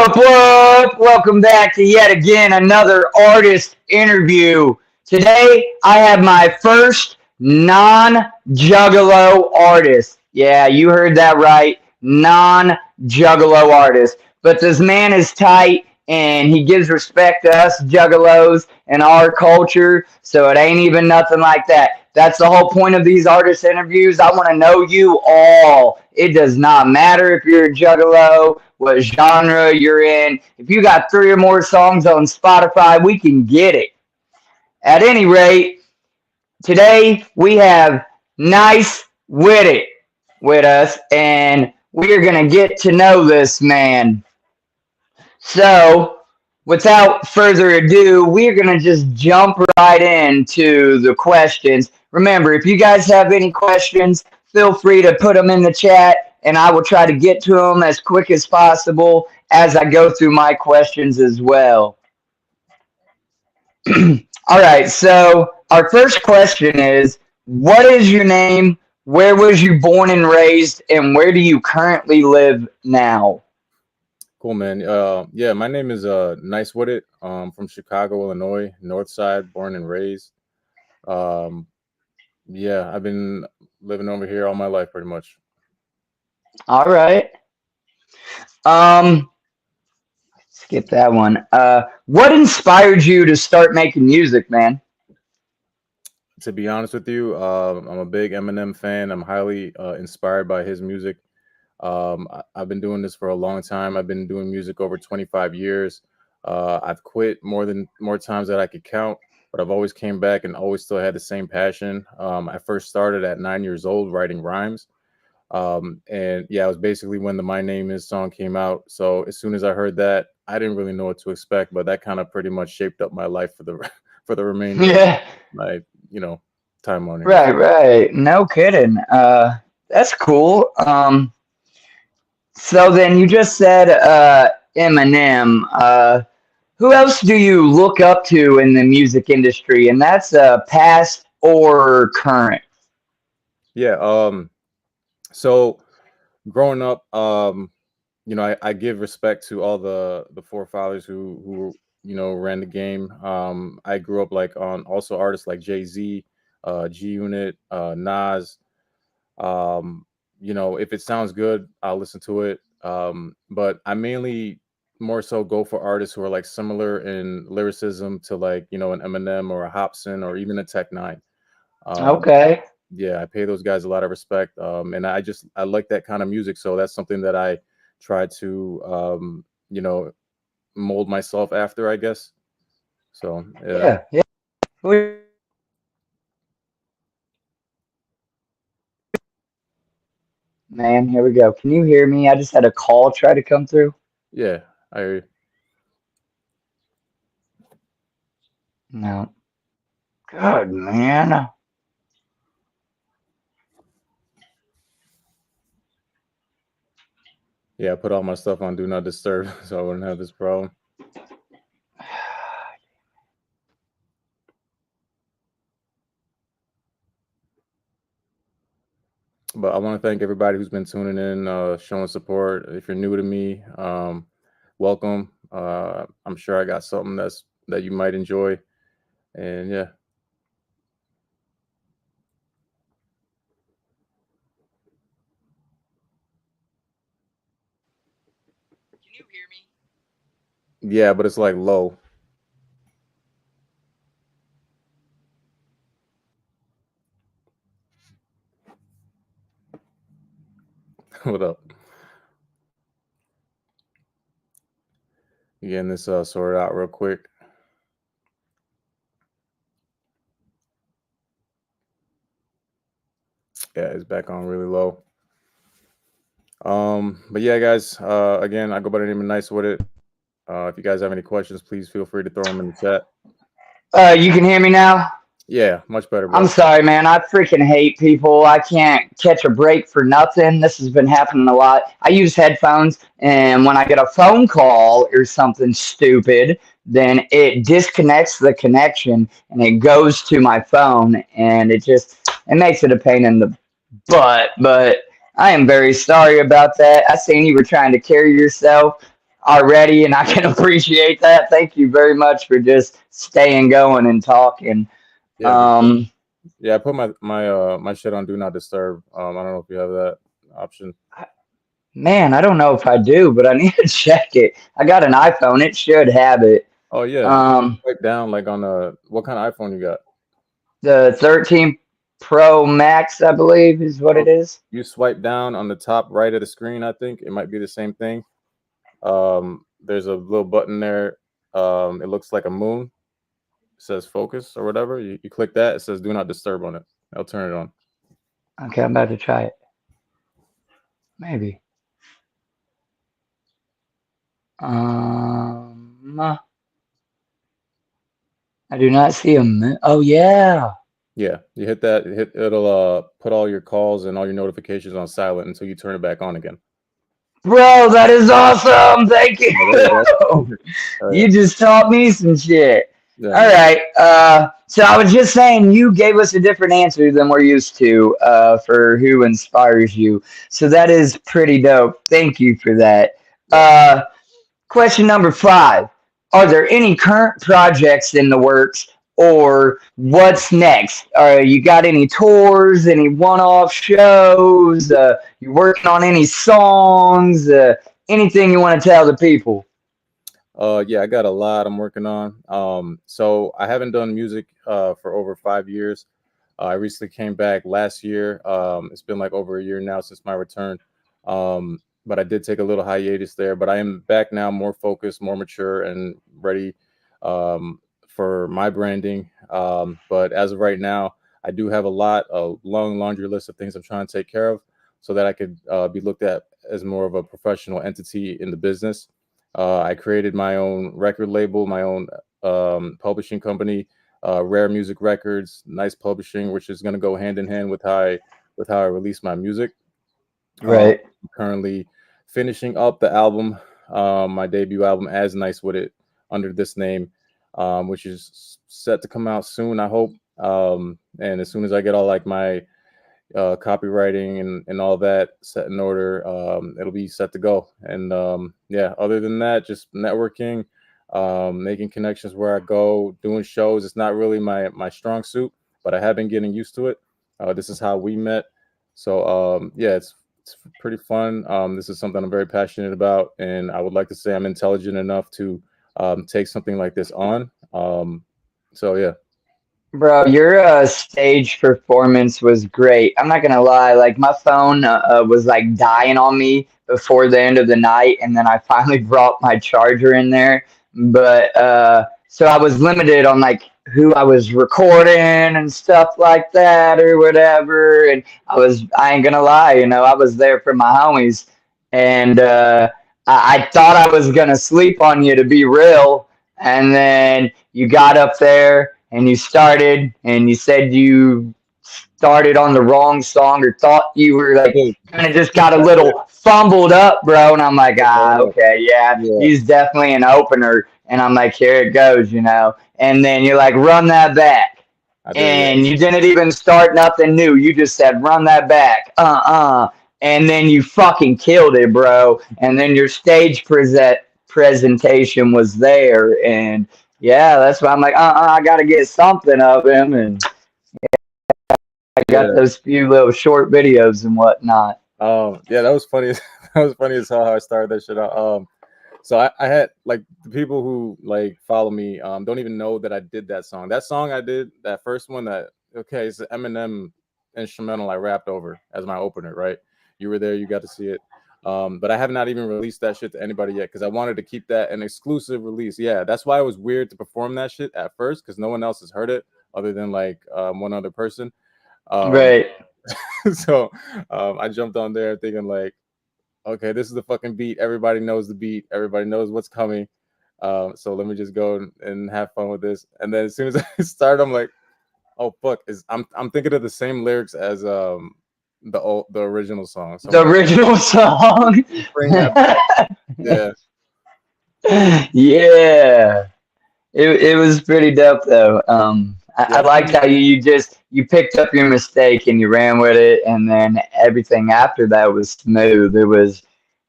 What? Welcome back to yet again another artist interview. Today I have my first non-juggalo artist. Yeah, you heard that right. Non-juggalo artist. But this man is tight and he gives respect to us juggalos and our culture, so it ain't even nothing like that. That's the whole point of these artist interviews. I want to know you all. It does not matter if you're a juggalo, what genre you're in. If you got three or more songs on Spotify, we can get it. At any rate, today we have Nyce Widdit with us, and we are going to get to know this man. So, without further ado, we're going to just jump right into the questions. Remember, if you guys have any questions, feel free to put them in the chat, and I will try to get to them as quick as possible as I go through my questions as well. All right, so our first question is, what is your name? Where was you born and raised, and where do you currently live now? Cool, man. Yeah, my name is Nyce widdit. From Chicago, Illinois, North Side, born and raised. Yeah, I've been living over here all my life, pretty much. All right. Skip that one. What inspired you to start making music, man? To be honest with you, I'm a big Eminem fan. I'm highly inspired by his music. I've been doing this for a long time. I've been doing music over 25 years. I've quit more times than I could count, but I've always came back and always still had the same passion. I first started at 9 years old writing rhymes. And yeah, it was basically when the My Name Is song came out. So as soon as I heard that, I didn't really know what to expect, but that kind of pretty much shaped up my life for the for the remainder of Yeah. my, time on here. Right. No kidding. That's cool. So then you just said Eminem. Who else do you look up to in the music industry? And that's past or current. Yeah. So growing up, I give respect to all the forefathers who ran the game. I grew up like on also artists like Jay-Z, G Unit, Nas. If it sounds good, I'll listen to it. But I mainly more so go for artists who are like similar in lyricism to like, an Eminem or a Hobson or even a Tech Nine. Um, Okay. yeah, I pay those guys a lot of respect. And I like that kind of music. So that's something that I try to, mold myself after, I guess. So, yeah. Yeah. We- Man, here we go. Can you hear me? I just had a call try to come through. Yeah, I hear you. No. Good, man. Yeah, I put all my stuff on Do Not Disturb so I wouldn't have this problem. But I want to thank everybody who's been tuning in, showing support. If you're new to me, welcome. I'm sure I got something that you might enjoy. And yeah. Can you hear me? Yeah, but it's like low. What up? Getting this sorted out real quick. Yeah, it's back on really low. But yeah, guys, again, I go by the name of Nyce widdit. If you guys have any questions, please feel free to throw them in the chat. You can hear me now? Yeah, much better, I'm bro. sorry, man. I freaking hate people. I can't catch a break for nothing. This has been happening a lot. I use headphones, and when I get a phone call or something stupid, then it disconnects the connection and it goes to my phone, and it makes it a pain in the butt. But I am very sorry about that. I seen you were trying to carry yourself. already, and I can appreciate that. Thank you very much for just staying going and talking. Yeah, for sure. Um, Yeah, I put my shit on do not disturb. I don't know if you have that option. Man, I don't know if I do, but I need to check it. I got an iPhone; it should have it. Oh yeah, you Um, swipe down like on a what kind of iPhone you got? the 13 Pro Max, I believe, is what Oh, it is. you swipe down on the top right of the screen. I think it might be the same thing. There's a little button there. It looks like a moon. It says focus or whatever. You click that. It says do not disturb on it. I'll turn it on. Okay, I'm about to try it. Maybe. I do not see a. Oh yeah. Yeah, you hit that. It'll put all your calls and all your notifications on silent until you turn it back on again. Bro, that is awesome. Thank you. Oh, there you go. Oh yeah, You just taught me some shit. yeah, All no problem. right. So I was just saying you gave us a different answer than we're used to for who inspires you. So that is pretty dope. Thank you for that. Yeah. Uh, Question number 5. Are there any current projects in the works or what's next? You got any tours, any one off shows? You working on any songs? Anything you want to tell the people? Yeah, I got a lot I'm working on. So I haven't done music for over 5 years. I recently came back last year. It's been like over a year now since my return. But I did take a little hiatus there. But I am back now, more focused, more mature, and ready for my branding. But as of right now, I do have a long laundry list of things I'm trying to take care of, so that I could be looked at as more of a professional entity in the business. I created my own record label, my own publishing company, Rare Music Records, Nyce Publishing, which is going to go hand in hand with how I release my music. Right. I'm currently finishing up the album, my debut album as Nyce with it under this name, which is set to come out soon, I hope. And as soon as I get all like my copywriting and all that set in order, it'll be set to go. And yeah, other than that, just networking, making connections where I go, doing shows. It's not really my strong suit, but I have been getting used to it. This is how we met. So yeah, it's pretty fun. This is something I'm very passionate about, and I would like to say I'm intelligent enough to take something like this on. So yeah. Bro, your stage performance was great. I'm not gonna lie, like my phone was like dying on me before the end of the night, and then I finally brought my charger in there. But so I was limited on like who I was recording and stuff like that or whatever. And I ain't gonna lie, I was there for my homies, and I thought I was gonna sleep on you to be real, and then you got up there and you started and you said you started on the wrong song or thought you were like Dude, kind of just got a little fumbled up, bro. And I'm like, hold up. okay, yeah, Yeah, he's definitely an opener. And I'm like, here it goes. And then you're like, run that back. I did. Yeah. And you didn't even start nothing new. You just said, run that back. And then you fucking killed it, bro. And then your stage presentation was there. And yeah, that's why I'm like, I got to get something of him. And I got Yeah. those few little short videos and whatnot. Yeah, that was funny. That was funny as hell how I started that shit out. So I had like the people who like follow me don't even know that I did that song. That song I did, that first one, that okay, it's an Eminem instrumental I rapped over as my opener, right? You were there, you got to see it. But I have not even released that shit to anybody yet because I wanted to keep that an exclusive release. Yeah, that's why it was weird to perform that shit at first because no one else has heard it other than like one other person. Um, Right. so I jumped on there thinking like, okay, this is the fucking beat. Everybody knows the beat. Everybody knows what's coming. So let me just go and have fun with this. And then as soon as I start, I'm like, oh fuck, I'm thinking of the same lyrics as the original song. So I'm The like, original song. bring that back. Yeah, Yeah. It was pretty dope though. I yeah. liked how you picked up your mistake and you ran with it, and then everything after that was smooth.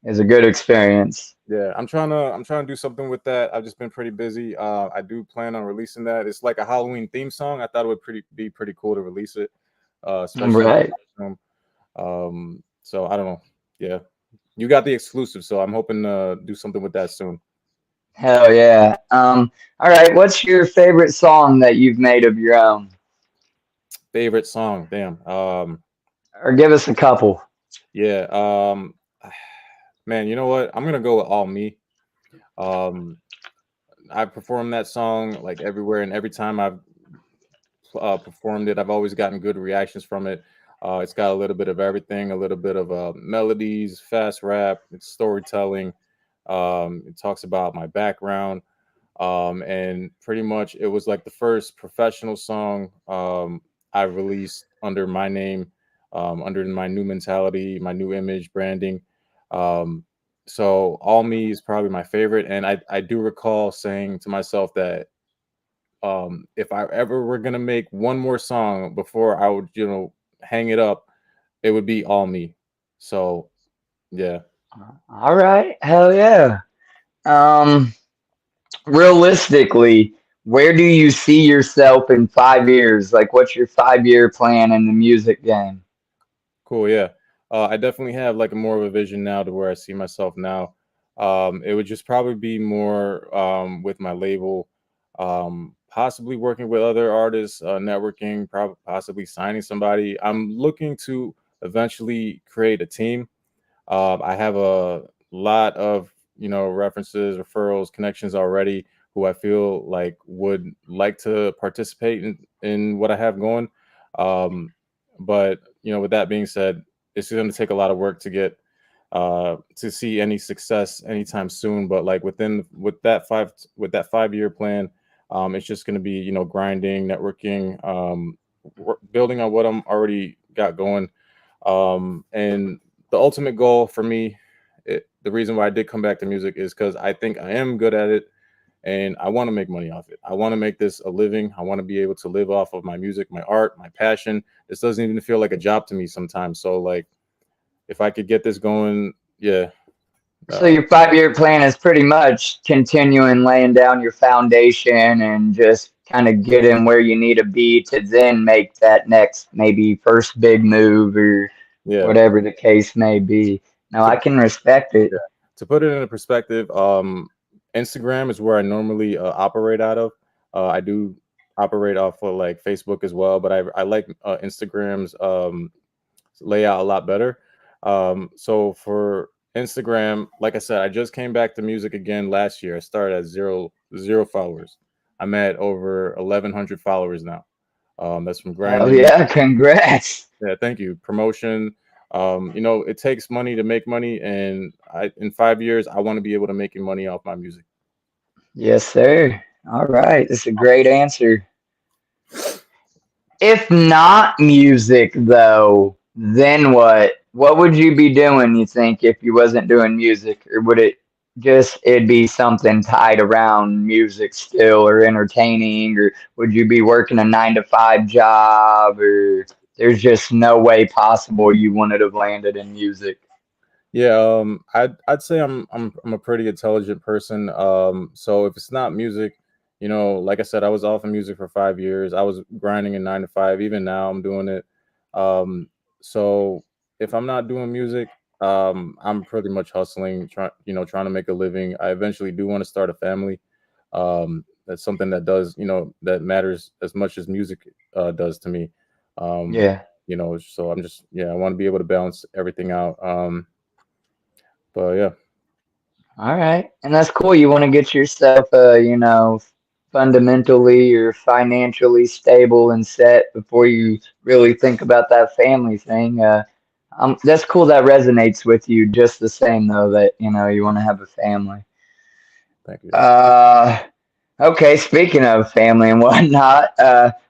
It's a good experience. Yeah, I'm trying to do something with that. I've just been pretty busy. I do plan on releasing that. It's like a Halloween theme song. I thought it would be pretty cool to release it, especially Right. so I don't know. Yeah, you got the exclusive, so I'm hoping to do something with that soon. Hell yeah. All right. What's your favorite song that you've made of your own? Favorite song, damn. Or give us a couple. Yeah. Man, you know what? I'm gonna go with All Me. Um, I performed that song like everywhere, and every time I've performed it, I've always gotten good reactions from it. It's got a little bit of everything, a little bit of melodies, fast rap, it's storytelling. It talks about my background, and pretty much it was like the first professional song I released under my name, under my new mentality, my new image, branding. Um, so All Me is probably my favorite, and I do recall saying to myself that if I ever were gonna make one more song before I would, hang it up, it would be All Me. So yeah, All right. Hell yeah. Um, Realistically, where do you see yourself in 5 years? Like, what's your 5 year plan in the music game? cool. Yeah, I definitely have like a more of a vision now to where I see myself now. It would just probably be more with my label, possibly working with other artists, networking, possibly signing somebody. I'm looking to eventually create a team. I have a lot of references, referrals, connections already who I feel like would like to participate in what I have going. Um, but with that being said, it's going to take a lot of work to get to see any success anytime soon. But like with that 5 year plan, it's just going to be grinding, networking, building on what I'm already got going, and the ultimate goal for me, the reason why I did come back to music is because I think I am good at it and I want to make money off it. I want to make this a living. I want to be able to live off of my music, my art, my passion. This doesn't even feel like a job to me sometimes. So, like, if I could get this going, yeah. So Uh, your 5 year plan is pretty much continuing laying down your foundation and just kind of getting where you need to be to then make that next maybe first big move or yeah. whatever the case may be. No, To, I can respect it. yeah. To put it in a perspective, Instagram is where I normally operate out of. I do operate off of like Facebook as well, but I like Instagram's layout a lot better. So for Instagram, like I said, I just came back to music again last year. I started at zero followers. I'm at over 1,100 followers now. That's from Hell grinding. yeah, congrats. Yeah, thank you. Promotion. It takes money to make money, and in 5 years, I want to be able to making money off my music. Yes, sir. All right. That's a great answer. If not music, though, then what? What would you be doing, you think, if you wasn't doing music? Or would it'd be something tied around music still or entertaining? Or would you be working a 9 to 5 job? Or there's just no way possible you wouldn't have landed in music? Yeah, I'd say I'm a pretty intelligent person. So if it's not music, like I said, I was off of music for 5 years. I was grinding in 9 to 5. Even now, I'm doing it. Um, so if I'm not doing music, I'm pretty much hustling, trying to make a living. I eventually do want to start a family. That's something that does, that matters as much as music does to me. Um, Yeah. so I'm just, yeah, I want to be able to balance everything out. But yeah, All right. And that's cool. You want to get yourself, fundamentally or financially stable and set before you really think about that family thing. That's cool. That resonates with you just the same, though, that, you want to have a family. thank you. Uh, okay. Speaking of family and whatnot,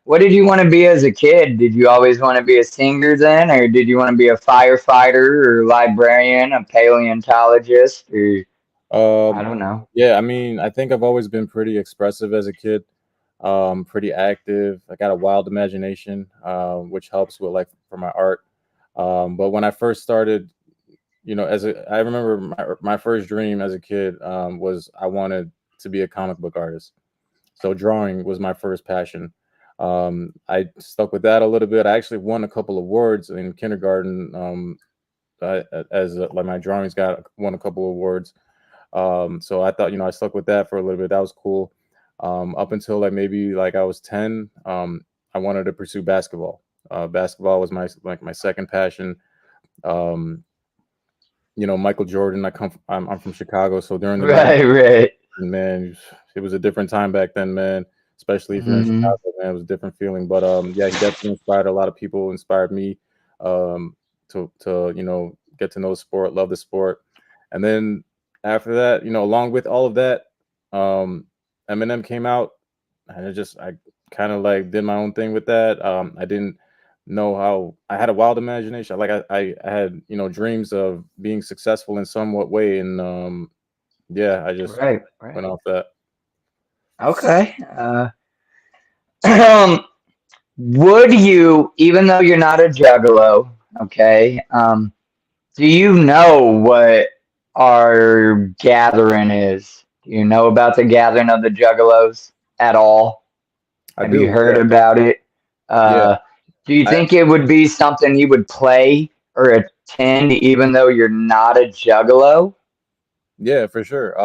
what did you want to be as a kid? Did you always want to be a singer then, or did you want to be a firefighter or librarian, a paleontologist, or I Um, don't know? yeah, I mean, I think I've always been pretty expressive as a kid, pretty active. I got a wild imagination, which helps with like for my art. But when I first started, I remember my first dream as a kid was I wanted to be a comic book artist. So drawing was my first passion. I stuck with that a little bit. I actually won a couple awards in kindergarten. As like my drawings got won a couple awards. So I thought, I stuck with that for a little bit. That was cool. Up until like maybe like I was 10, I wanted to pursue basketball. Basketball was my second passion. Um, Michael Jordan. I'm from Chicago, so during the Right, 90s, right. man, it was a different time back then, man. Especially if you're in Hmm. Chicago, man, it was a different feeling. But yeah, he definitely inspired a lot of people. Inspired me to get to know the sport, love the sport, and then after that, along with all of that, um, Eminem came out, and I kind of like did my own thing with that. I didn't know how I had a wild imagination. Like I had dreams of being successful in somewhat way, and yeah, I just Right, went right. off that. Okay. Um, would you, even though you're not a juggalo, okay, do you know what our gathering is? Do you know about the gathering of the juggalos at all? I Have you do, heard yeah, about it? yeah. Uh, do you I think it would be something you would play or attend even though you're not a juggalo? Yeah, for sure.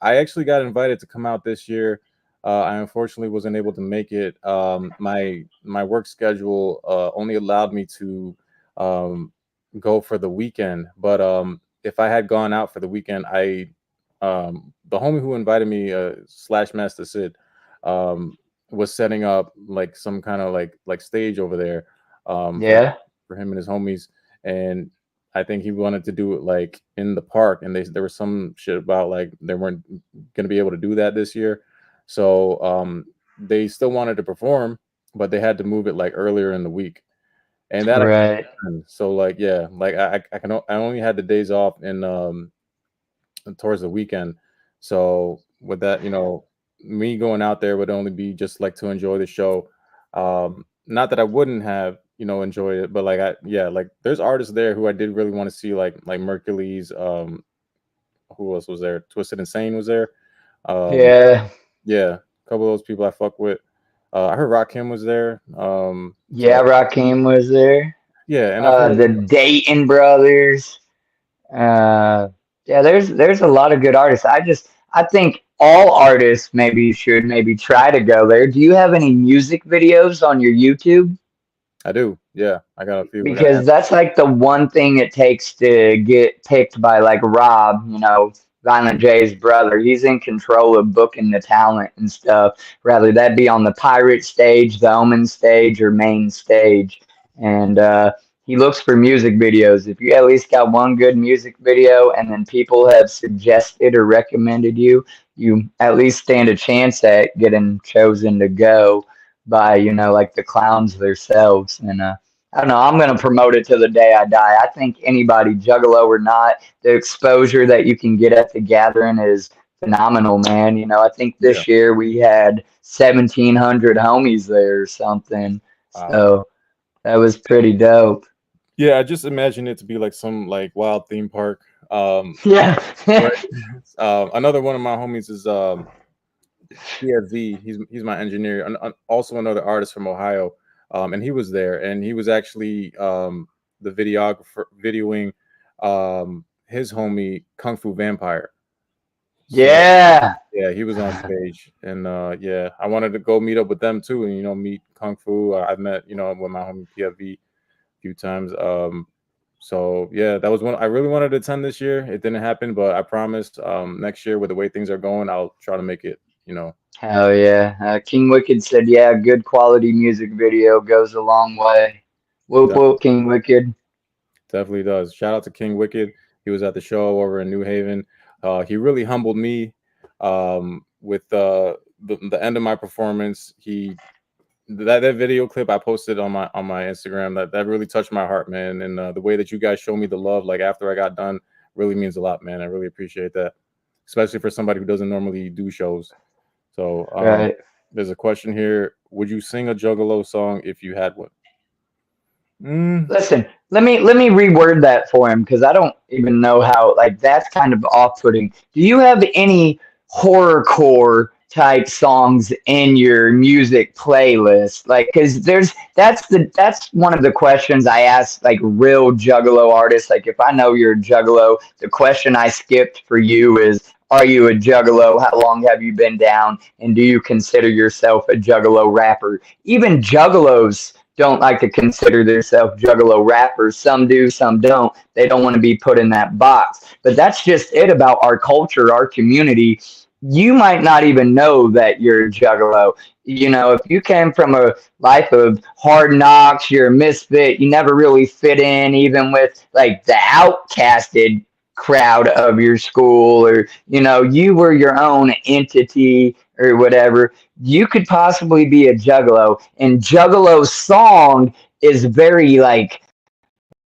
I actually got invited to come out this year. I unfortunately wasn't able to make it. My work schedule only allowed me to um, go for the weekend. But if I had gone out for the weekend, the homie who invited me, slash Master Sid, um, was setting up like some kind of like stage over there for Yeah. him and his homies, and I think he wanted to do it like in the park, and there was some shit about like they weren't going to be able to do that this year, so they still wanted to perform, but they had to move it like earlier in the week, and that I can Right. understand. So like yeah, like I only had the days off in towards the weekend, so with that, me going out there would only be just like to enjoy the show. Not that I wouldn't have enjoyed it, but like yeah, like there's artists there who I did really want to see, like Mercury's. Who else was there? Twisted Insane was there. um Yeah. yeah, a couple of those people I fuck with. I heard Rakim was there. Yeah, So Rakim was there. yeah, and I've heard The Dayton brothers. Uh, yeah, there's a lot of good artists. I think all artists maybe should maybe try to go there. Do you have any music videos on your YouTube? I do, yeah, I got a few. I got Because that's like the one thing it takes to get picked by like Rob, Violent J's brother. He's in control of booking the talent and stuff. Rather that be on the pirate stage, the Omen stage, or main stage. And he looks for music videos. If you at least got one good music video and then people have suggested or recommended you, you at least stand a chance at getting chosen to go by, like the clowns themselves. And I don't know. I'm going to promote it to the day I die. I think anybody, juggalo or not, the exposure that you can get at the gathering is phenomenal, man. I think yeah. this year we had 1,700 homies there or something. Wow. So that was pretty dope. Yeah, I just imagine it to be like some like wild theme park. Yeah. Right. Another one of my homies is PFV. He's my engineer, and also another artist from Ohio. And he was there, and he was actually the videographer videoing his homie Kung Fu Vampire. So Yeah. yeah, he was on stage, and yeah, I wanted to go meet up with them too, and meet Kung Fu. I've met with my homie PFV a few times. So yeah, that was one I really wanted to attend this year. It didn't happen, but I promise next year with the way things are going, I'll try to make it. Hell yeah. King Wicked said, yeah, good quality music video goes a long way. Whoop, Definitely, whoop, King Wicked. definitely does. Shout out to King Wicked. He was at the show over in New Haven. He really humbled me with the end of my performance. That video clip I posted on my Instagram, that really touched my heart, man. And the way that you guys show me the love, like after I got done, really means a lot, man. I really appreciate that, especially for somebody who doesn't normally do shows. So Right. there's a question here: would you sing a Juggalo song if you had one? Mm, Listen, let me reword that for him because I don't even know how. Like that's kind of off-putting. Do you have any horrorcore type songs in your music playlist? Like, because that's one of the questions I ask like real Juggalo artists. Like, if I know you're a Juggalo, the question I skipped for you is, are you a Juggalo? How long have you been down? And do you consider yourself a Juggalo rapper? Even Juggalos don't like to consider themselves juggalo rappers. Some do, some don't. They don't want to be put in that box. But that's just it about our culture, our community. You might not even know that you're a juggalo. You know, if you came from a life of hard knocks, you're a misfit, you never really fit in, even with like the outcasted crowd of your school, or, you know, you were your own entity or whatever, you could possibly be a juggalo. And juggalo song is very like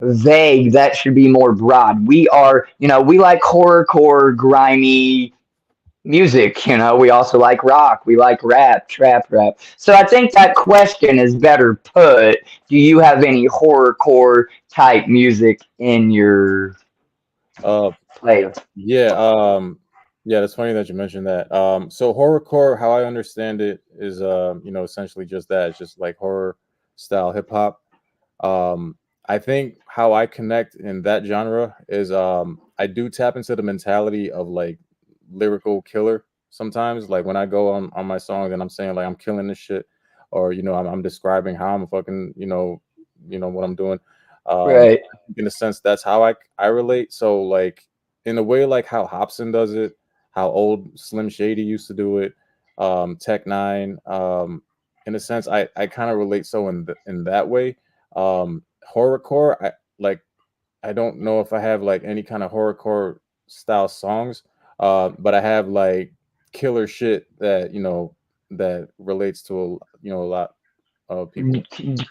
vague. That should be more broad. We are, you know, we like horrorcore, grimy music. You know, we also like rock. We like rap, trap rap. So I think that question is better put. Do you have any horrorcore type music in your uh, playlist? yeah, yeah, that's funny that you mentioned that. So horrorcore, how I understand it is, essentially just that. It's just like horror style hip hop. I think how I connect in that genre is, I do tap into the mentality of like lyrical killer sometimes. Like when I go on my songs and I'm saying like I'm killing this shit, or I'm describing how I'm fucking what I'm doing. Right. In a sense, that's how I relate. So like in a way, like how Hobson does it, how old Slim Shady used to do it, Tech Nine. In a sense, I kind of relate. So in that way, horrorcore, I don't know if I have like any kind of horrorcore style songs, but I have like killer shit that that relates to a lot of people.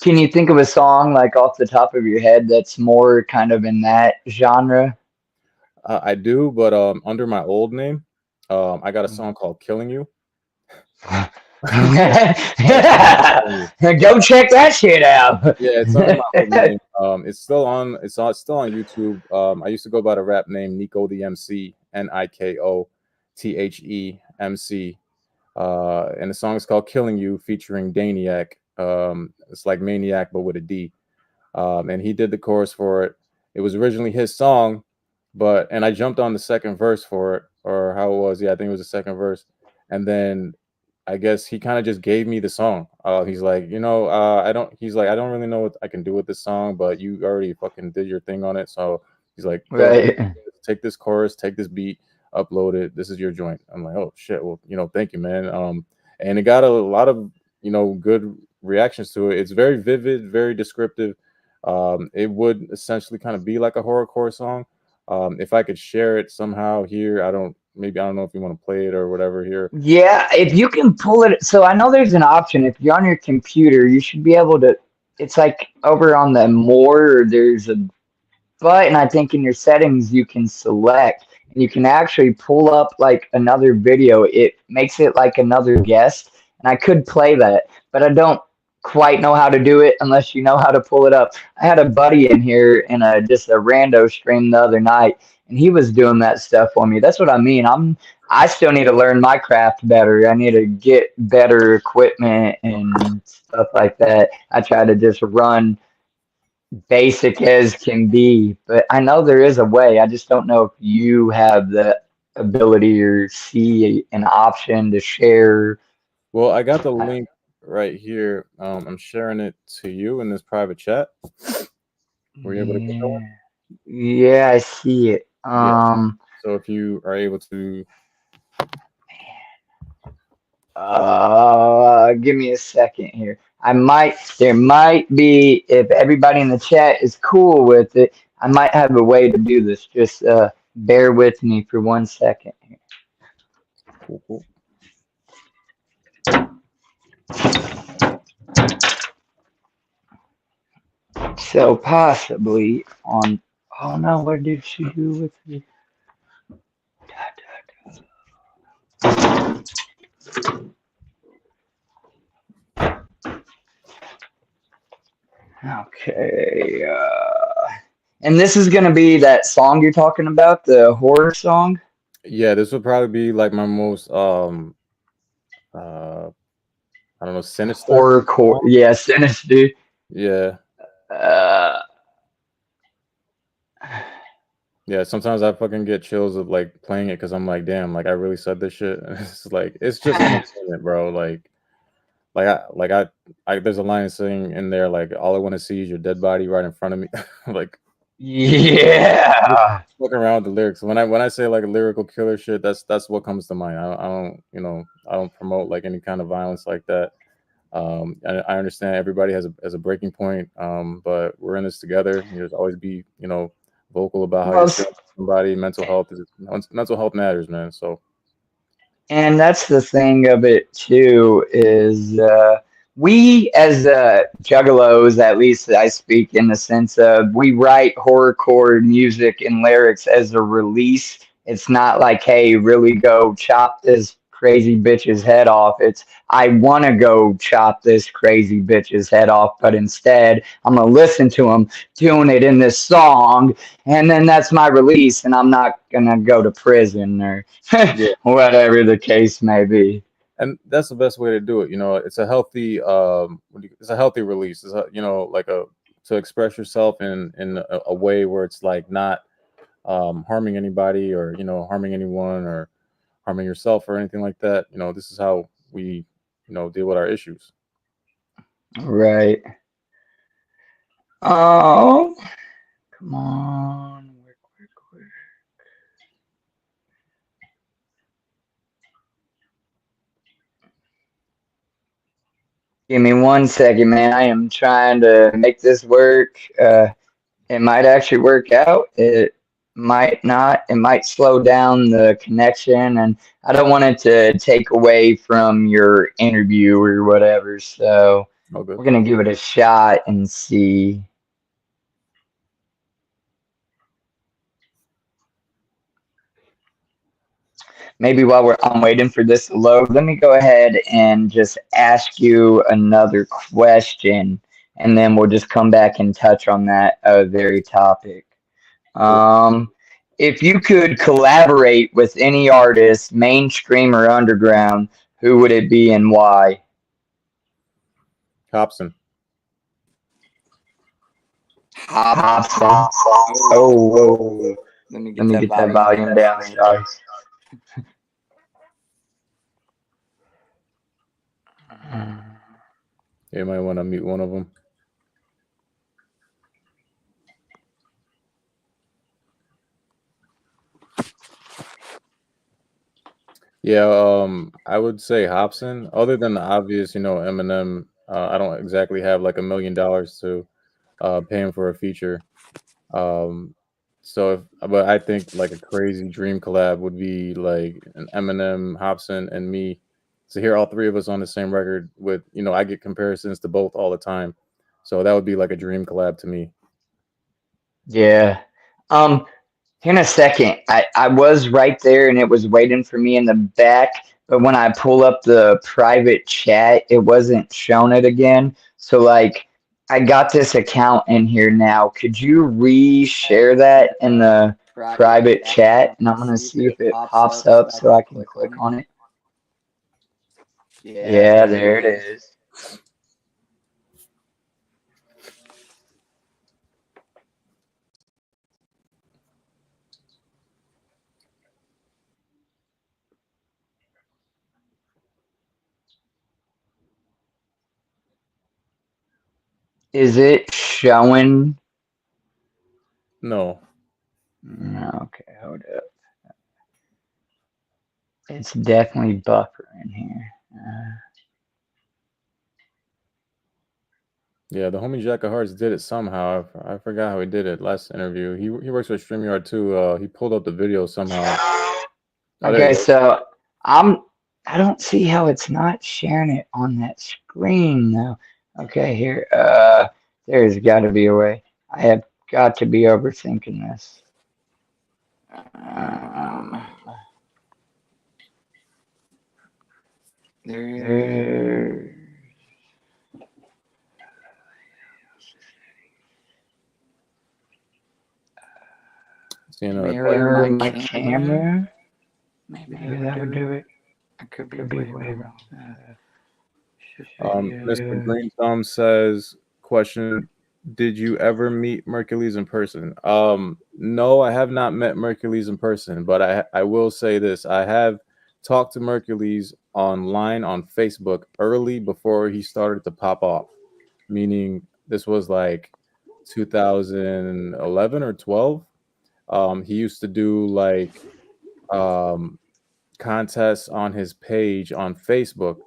Can you think of a song like off the top of your head that's more kind of in that genre? I do, but under my old name, I got a song called "Killing You." Go check that shit out. Yeah, it's under my old name. It's still on YouTube. I used to go by the rap name Nico the MC, NIKOTHEMC. And the song is called "Killing You," featuring Daniac. It's like Maniac but with a D. And he did the chorus for it. It was originally his song, and I jumped on the second verse for it, or how it was. Yeah, I think it was the second verse, and then I guess he kind of just gave me the song. He's like, I don't. He's like, I don't really know what I can do with this song, but you already fucking did your thing on it. So he's like, go Right. take this chorus, take this beat, upload it. This is your joint. I'm like, oh shit. Well, thank you, man. And it got a lot of good reactions to it. It's very vivid, very descriptive. It would essentially kind of be like a horrorcore song. If I could share it somehow here, maybe I don't know if you want to play it or whatever here. Yeah, if you can pull it. So I know there's an option. If you're on your computer, you should be able to. It's like over on the more, there's a button, I think, in your settings you can select, and you can actually pull up like another video. It makes it like another guest, and I could play that, but I don't quite know how to do it unless you know how to pull it up. I had a buddy in here in a just a rando stream the other night, and he was doing that stuff for me. That's what I mean. I still need to learn my craft better. I need to get better equipment and stuff like that. I try to just run basic as can be, but I know there is a way. I just don't know if you have the ability or see an option to share. Well, I got the link right here. I'm sharing it to you in this private chat. Were you able to get that one? Yeah, yeah, I see it. Yeah. So if you are able to, Give me a second here. There might be, if everybody in the chat is cool with it, I might have a way to do this. Just bear with me for 1 second here. cool. So possibly on, oh no, what did she do with it? Okay. And this is gonna be that song you're talking about, the horror song, Yeah, this would probably be like my most uh I don't know, sinister. horror core. Yeah, sinister. Yeah. Uh, Yeah, sometimes I fucking get chills of like playing it because I'm like, damn, like I really said this shit. It's like it's just entertainment, bro. Like, there's a line saying in there like, all I want to see is your dead body right in front of me. Like, just yeah. fucking around with the lyrics. When I say like a lyrical killer shit, that's what comes to mind. I don't, I don't promote like any kind of violence like that. I understand everybody has a breaking point, but we're in this together. You just always be, vocal about how you're Well, feeling. Somebody, mental health matters, man. So and that's the thing of it too is we as juggalos, at least I speak in the sense of we write horrorcore music and lyrics as a release. It's not like, hey, really go chop this crazy bitch's head off. It's I want to go chop this crazy bitch's head off, but instead I'm gonna listen to him doing it in this song, and then that's my release, and I'm not gonna go to prison or yeah, whatever the case may be. and that's the best way to do it. It's a healthy, it's a healthy release. It's like a to express yourself in a way where it's like not harming anybody or harming anyone or harming yourself or anything like that. This is how we deal with our issues. Right. Oh, come on. Work, work, work. Give me 1 second, man. I am trying to make this work. It might actually work out. It might not. It might slow down the connection, and I don't want it to take away from your interview or whatever. So All good. we're gonna give it a shot and see. Maybe while I'm waiting for this to load, let me go ahead and just ask you another question, and then we'll just come back and touch on that very topic. Cool. Um, if you could collaborate with any artist, mainstream or underground, who would it be and why? Hobson. Hobson. Oh, whoa. Let me get that volume down, sorry. You might want to mute one of them. Yeah, I would say Hobson. Other than the obvious, Eminem. I don't exactly have like $1 million to pay him for a feature. Um, but I think like a crazy dream collab would be like an Eminem, Hobson, and me. To hear all three of us on the same record with, I get comparisons to both all the time. So that would be like a dream collab to me. Yeah. Um, In a second, I was right there and it was waiting for me in the back, but when I pull up the private chat, it wasn't showing it again. So like I got this account in here now. Could you re-share that in the private chat? And I'm gonna see if it pops up so I can click on it. Yeah, there it is. Is it showing? No. Okay, hold up. It's definitely buffering here. Yeah, the homie Jack of Hearts did it somehow. I forgot how he did it last interview. He works with StreamYard too. He pulled up the video somehow. Oh, there you Okay, go. so I don't see how it's not sharing it on that screen though. Okay, here. There's got to be a way. I have got to be overthinking this. Um, there. my camera. Maybe that would do it. I could be Could be way way wrong. wrong. Mr. Green Thumb says, question, did you ever meet Mercules in person? No, I have not met Mercules in person, but I will say this. I have talked to Mercules online on Facebook early before he started to pop off, meaning this was like 2011 or 12. He used to do like contests on his page on Facebook,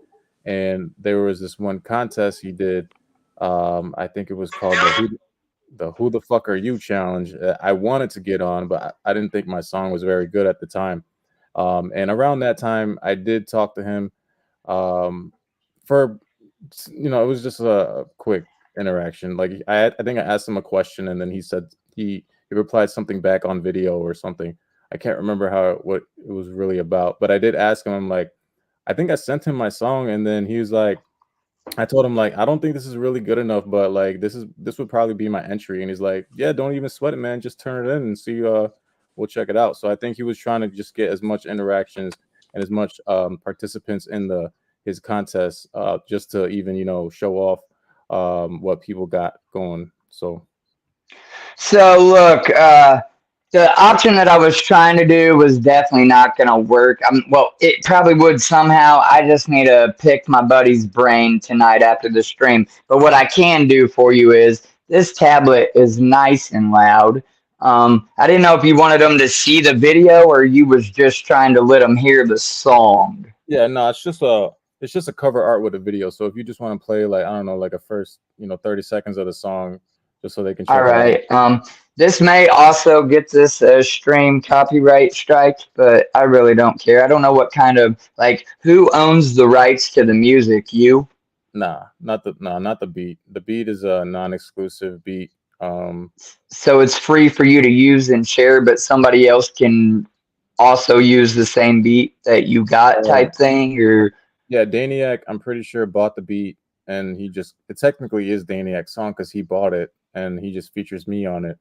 and there was this one contest he did. I think it was called the Who the Fuck Are You challenge. I wanted to get on, but I didn't think my song was very good at the time. And around that time, I did talk to him for it was just a quick interaction. Like I think I asked him a question, and then he said he replied something back on video or something. I can't remember what it was really about, but I did ask him. I'm like, I think I sent him my song, and then he was like, I told him like, I don't think this is really good enough, but like this would probably be my entry. And he's like, yeah, don't even sweat it, man. Just turn it in and see. We'll check it out. So I think he was trying to just get as much interactions and as much participants in his contest, just to even show off what people got going. So look, the option that I was trying to do was definitely not going to work. Well, it probably would somehow. I just need to pick my buddy's brain tonight after the stream. But what I can do for you is this tablet is nice and loud. I didn't know if you wanted them to see the video or you was just trying to let them hear the song. Yeah, no, it's just a cover art with a video. So if you just want to play like, I don't know, like a first 30 seconds of the song, just so they can check All right. it out. This may also get this stream copyright striked, but I really don't care. I don't know what kind of who owns the rights to the music. You? Nah, not the beat. The beat is a non-exclusive beat. So it's free for you to use and share, but somebody else can also use the same beat that you got type thing, or yeah, Daniac, I'm pretty sure bought the beat, and it technically is Daniac's song because he bought it and he just features me on it.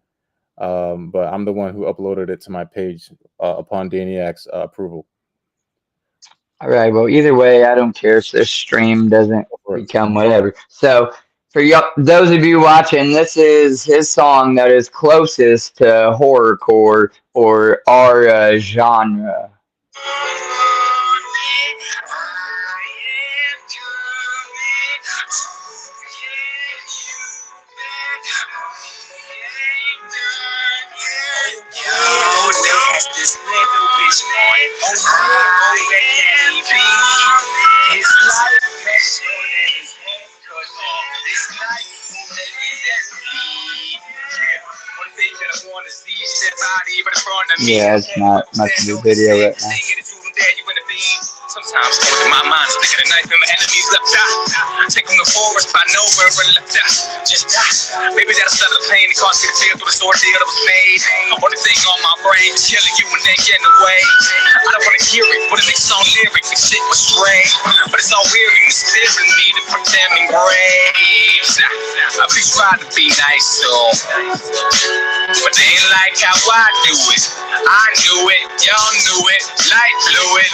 But I'm the one who uploaded it to my page upon Daniac's approval. All right. Well, either way, I don't care if this stream doesn't become whatever. So for those of you watching, this is his song that is closest to horrorcore or our genre. Yeah, it's not much of a video right now. Sometimes my mind's thinking a knife in my enemy's left eye. Take from the forest, I know where it left eye. Just die. Maybe that'll settle the pain that caused me to tear through the sword deal that was made. Only thing on my brain is killing you when they get in the way. I don't want to hear it, but it makes song lyrics and shit was strange. But it's all weird and staring me to pretend me graves. I be trying to be nice, so. But they ain't like how I do it. I knew it, y'all knew it, light blew it.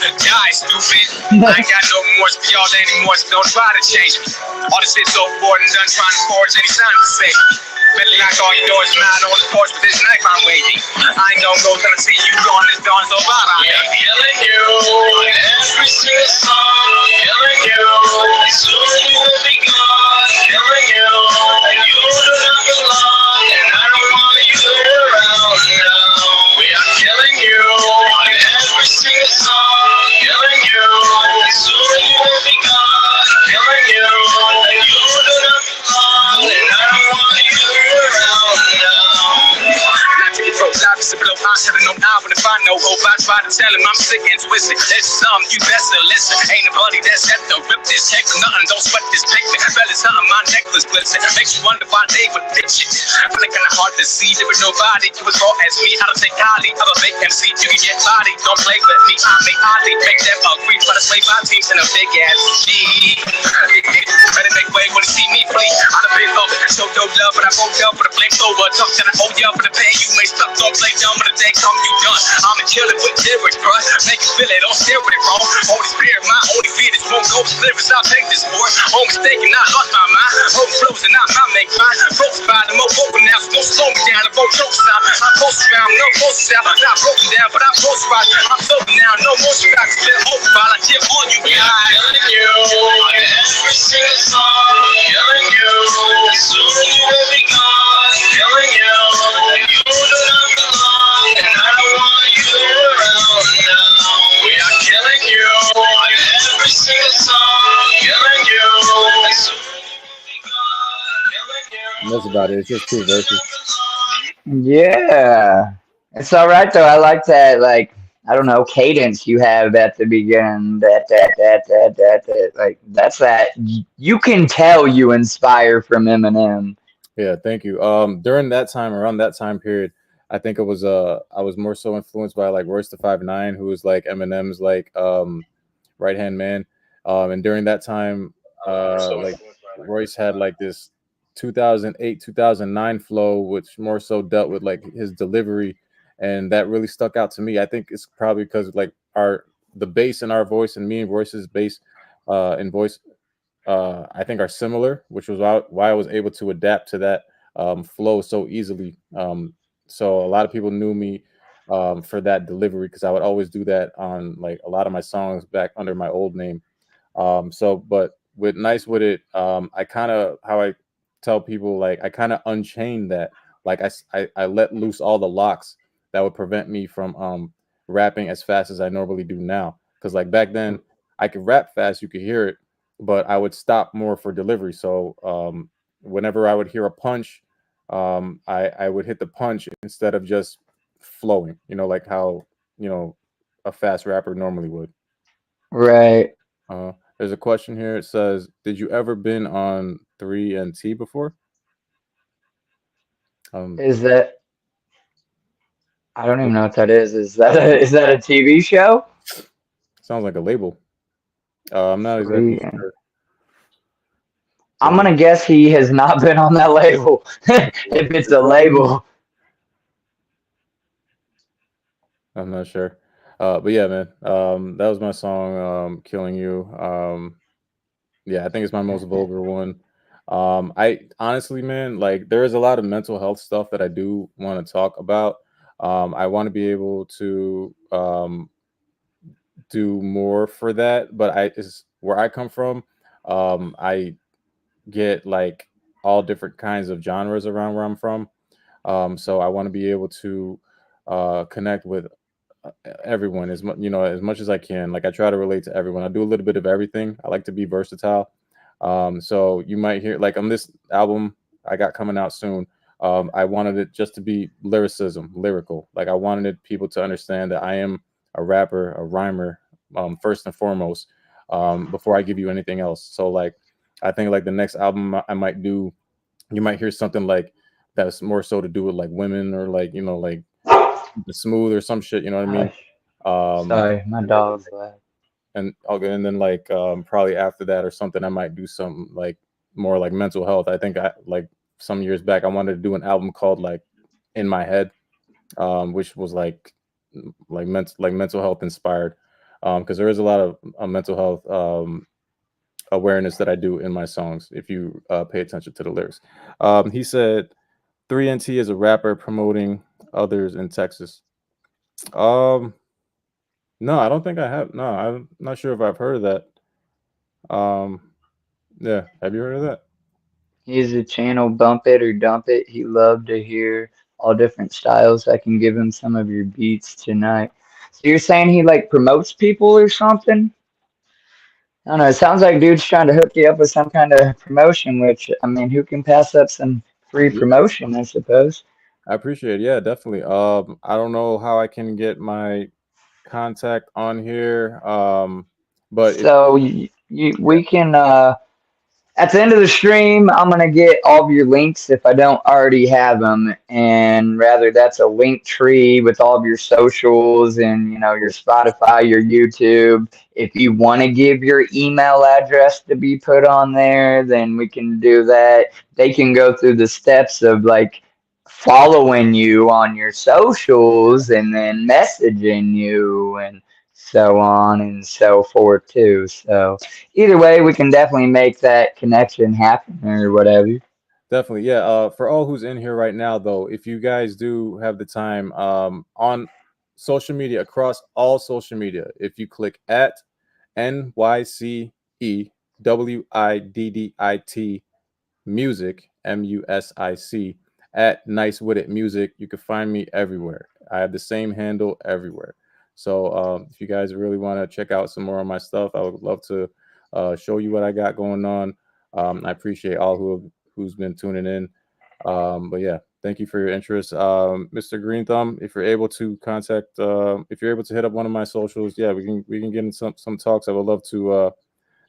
Die stupid. I ain't got no remorse for y'all anymore, so don't try to change me. All this shit's so bored and done trying to forge any time to say. Better lock all your doors and out on the porch with this knife I'm waving. I ain't gonna go till I see you gone this dawn so bad I'm killing you. Every single song, killing you. Soon you will be gone, killing you. You do not belong, and I don't want you around now. We are killing you. Every single song, killing you. Soon you will be gone, killing you. You do not belong, and I don't want you around now. Not to be broke, life is to blow I should've known I would if I know hope. I try to tell him I'm sick and twisted. It's something you best to listen. Ain't nobody that's at the rip this check for nothing. Don't sweat this pigment. Fellas, something my necklace glisten. Makes you wonder why they would pitch it. Feeling kinda hard to see. There was nobody to as raw as me. I don't take highly of a fake MC. You can get body. Don't play with me. I make Ollie. Make them agree. Try to slay my teams in a big ass G. Better make way when you see me flee. I'd have been up. So dope love, but I won't up for the flamethrower. Talk to the old y'all for the pain you may stuck. Don't play dumb, but the day come you done. I'm a killer with lyrics, bro. Make you feel it, don't stare with it, bro. Holy Spirit, my only fear is won't go lyrics. I'll take this for it. Home mistaken, I lost my mind. Home flows and not my make mine. Folks by the more vocal now, so don't slow me down. The won't choke sound. I'm post around, no post out. Not broken down, but I'm post right. I'm sober now, no more shots. Been over while I give all you guys. Killing you, every single song. Killing you, soon you will be gone. Killing you, you do not belong, and I don't want you around now. We are killing you, every single song. Killing you, soon you will be gone. Killing you. That's about it. It's just two verses. Yeah. It's all right though. I like that, like, I don't know, cadence you have at the beginning. That. Like, that's that. You can tell you inspire from Eminem. Yeah, thank you. During that time, around that time period, I think it was I was more so influenced by like Royce the 5'9", who was like Eminem's like right hand man. And during that time, like Royce had like this 2008 2009 flow, which more so dealt with like his delivery, and that really stuck out to me. I think it's probably because like the bass in our voice and me and Royce's bass and voice I think are similar, which was why I was able to adapt to that flow so easily. So a lot of people knew me for that delivery because I would always do that on like a lot of my songs back under my old name. But with Nyce with it, I kind of how I tell people like I kind of unchained that. Like I let loose all the locks that would prevent me from rapping as fast as I normally do now. Because like back then I could rap fast, you could hear it, but I would stop more for delivery. So whenever I would hear a punch, I would hit the punch instead of just flowing, like how, a fast rapper normally would. Right. There's a question here. It says, did you ever been on 3NT before? Is that, I don't even know what that is. Is that a TV show? Sounds like a label. I'm not exactly sure. I'm gonna guess he has not been on that label. If it's a label. I'm not sure. But yeah, man. That was my song, Killing You. Yeah, I think it's my most vulgar one. I honestly, man, like there is a lot of mental health stuff that I do want to talk about. I want to be able to do more for that, but is where I come from. I get like all different kinds of genres around where I'm from. So I want to be able to connect with everyone as much, as much as I can. Like I try to relate to everyone. I do a little bit of everything. I like to be versatile. So you might hear like on this album I got coming out soon. I wanted it just to be lyrical. Like I wanted people to understand that I am a rapper, a rhymer, first and foremost, before I give you anything else. So like, I think like the next album I might do, you might hear something like that's more so to do with like women or like, like the smooth or some shit, you know what I mean? Sorry, my dog's loud. And then like probably after that or something, I might do something like more like mental health. I think I like some years back I wanted to do an album called like In My Head, which was like mental health inspired, because there is a lot of mental health awareness that I do in my songs if you pay attention to the lyrics. He said 3NT is a rapper promoting others in Texas. No, I don't think I have. No, I'm not sure if I've heard of that. Yeah, have you heard of that? He's a channel, bump it or dump it. He loved to hear all different styles. I can give him some of your beats tonight. So you're saying he like promotes people or something? I don't know. It sounds like dude's trying to hook you up with some kind of promotion, which, I mean, who can pass up some free promotion, I suppose? I appreciate it. Yeah, definitely. I don't know how I can get my contact on here. But if So we can at the end of the stream, I'm gonna get all of your links if I don't already have them, and rather that's a link tree with all of your socials and your Spotify, your YouTube. If you want to give your email address to be put on there, then we can do that. They can go through the steps of like following you on your socials and then messaging you and so on and so forth too. So either way, we can definitely make that connection happen or whatever. definitely, yeah. For all who's in here right now, though, if you guys do have the time, on social media, across all social media, if you click at NYCEWIDDIT music, MUSIC, at Nice With It Music, you can find me everywhere. I have the same handle everywhere. So if you guys really want to check out some more of my stuff, I would love to show you what I got going on. I appreciate all who's been tuning in. But yeah, thank you for your interest, Mr. Green Thumb. If you're able to contact, if you're able to hit up one of my socials, yeah, we can get in some talks. I would love to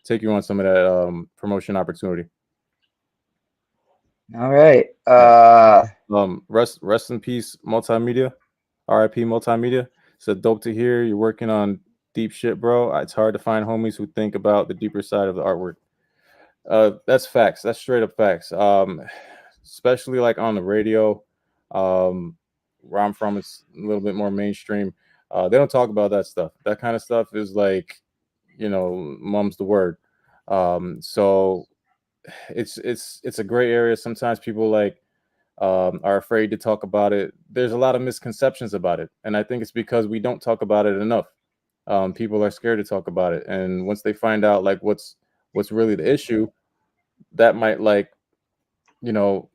take you on some of that promotion opportunity. All right. Yeah. Rest in peace, multimedia. RIP multimedia. So dope to hear you're working on deep shit, bro. It's hard to find homies who think about the deeper side of the artwork. That's facts. That's straight up facts. Especially like on the radio. Where I'm from, it's a little bit more mainstream. They don't talk about that stuff. That kind of stuff is like, mum's the word. So it's a gray area. Sometimes people like are afraid to talk about it. There's a lot of misconceptions about it, and I think it's because we don't talk about it enough. People are scared to talk about it, and once they find out like what's really the issue, that might like you know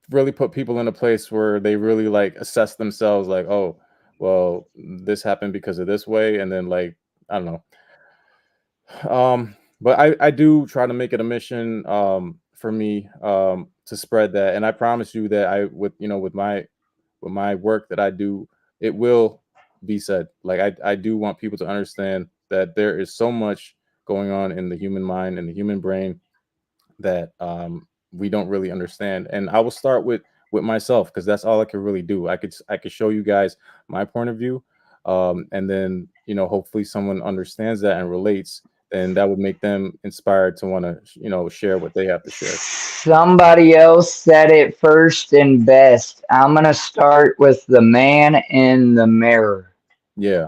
really put people in a place where they really like assess themselves, like, oh, well, this happened because of this way, and then like I don't know. But I do try to make it a mission for me to spread that, and I promise you that I with with my work that I do, it will be said. Like I do want people to understand that there is so much going on in the human mind and the human brain that we don't really understand. And I will start with myself because that's all I can really do. I could show you guys my point of view, and then hopefully someone understands that and relates, and that would make them inspired to want to share what they have to share. Somebody else said it first and best. I'm gonna start with the man in the mirror. Yeah,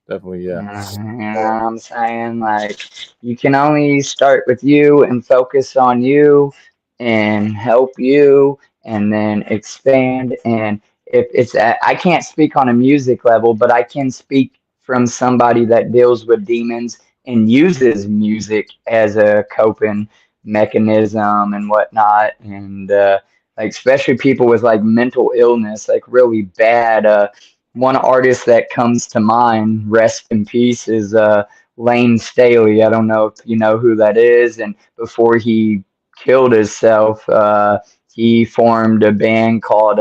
definitely. Yeah, You know what I'm saying? Like, you can only start with you and focus on you and help you and then expand. And if I can't speak on a music level, but I can speak from somebody that deals with demons and uses music as a coping mechanism and whatnot. And, like, especially people with like mental illness, like really bad, one artist that comes to mind, rest in peace, is Lane Staley. I don't know if you know who that is. And before he killed himself, he formed a band called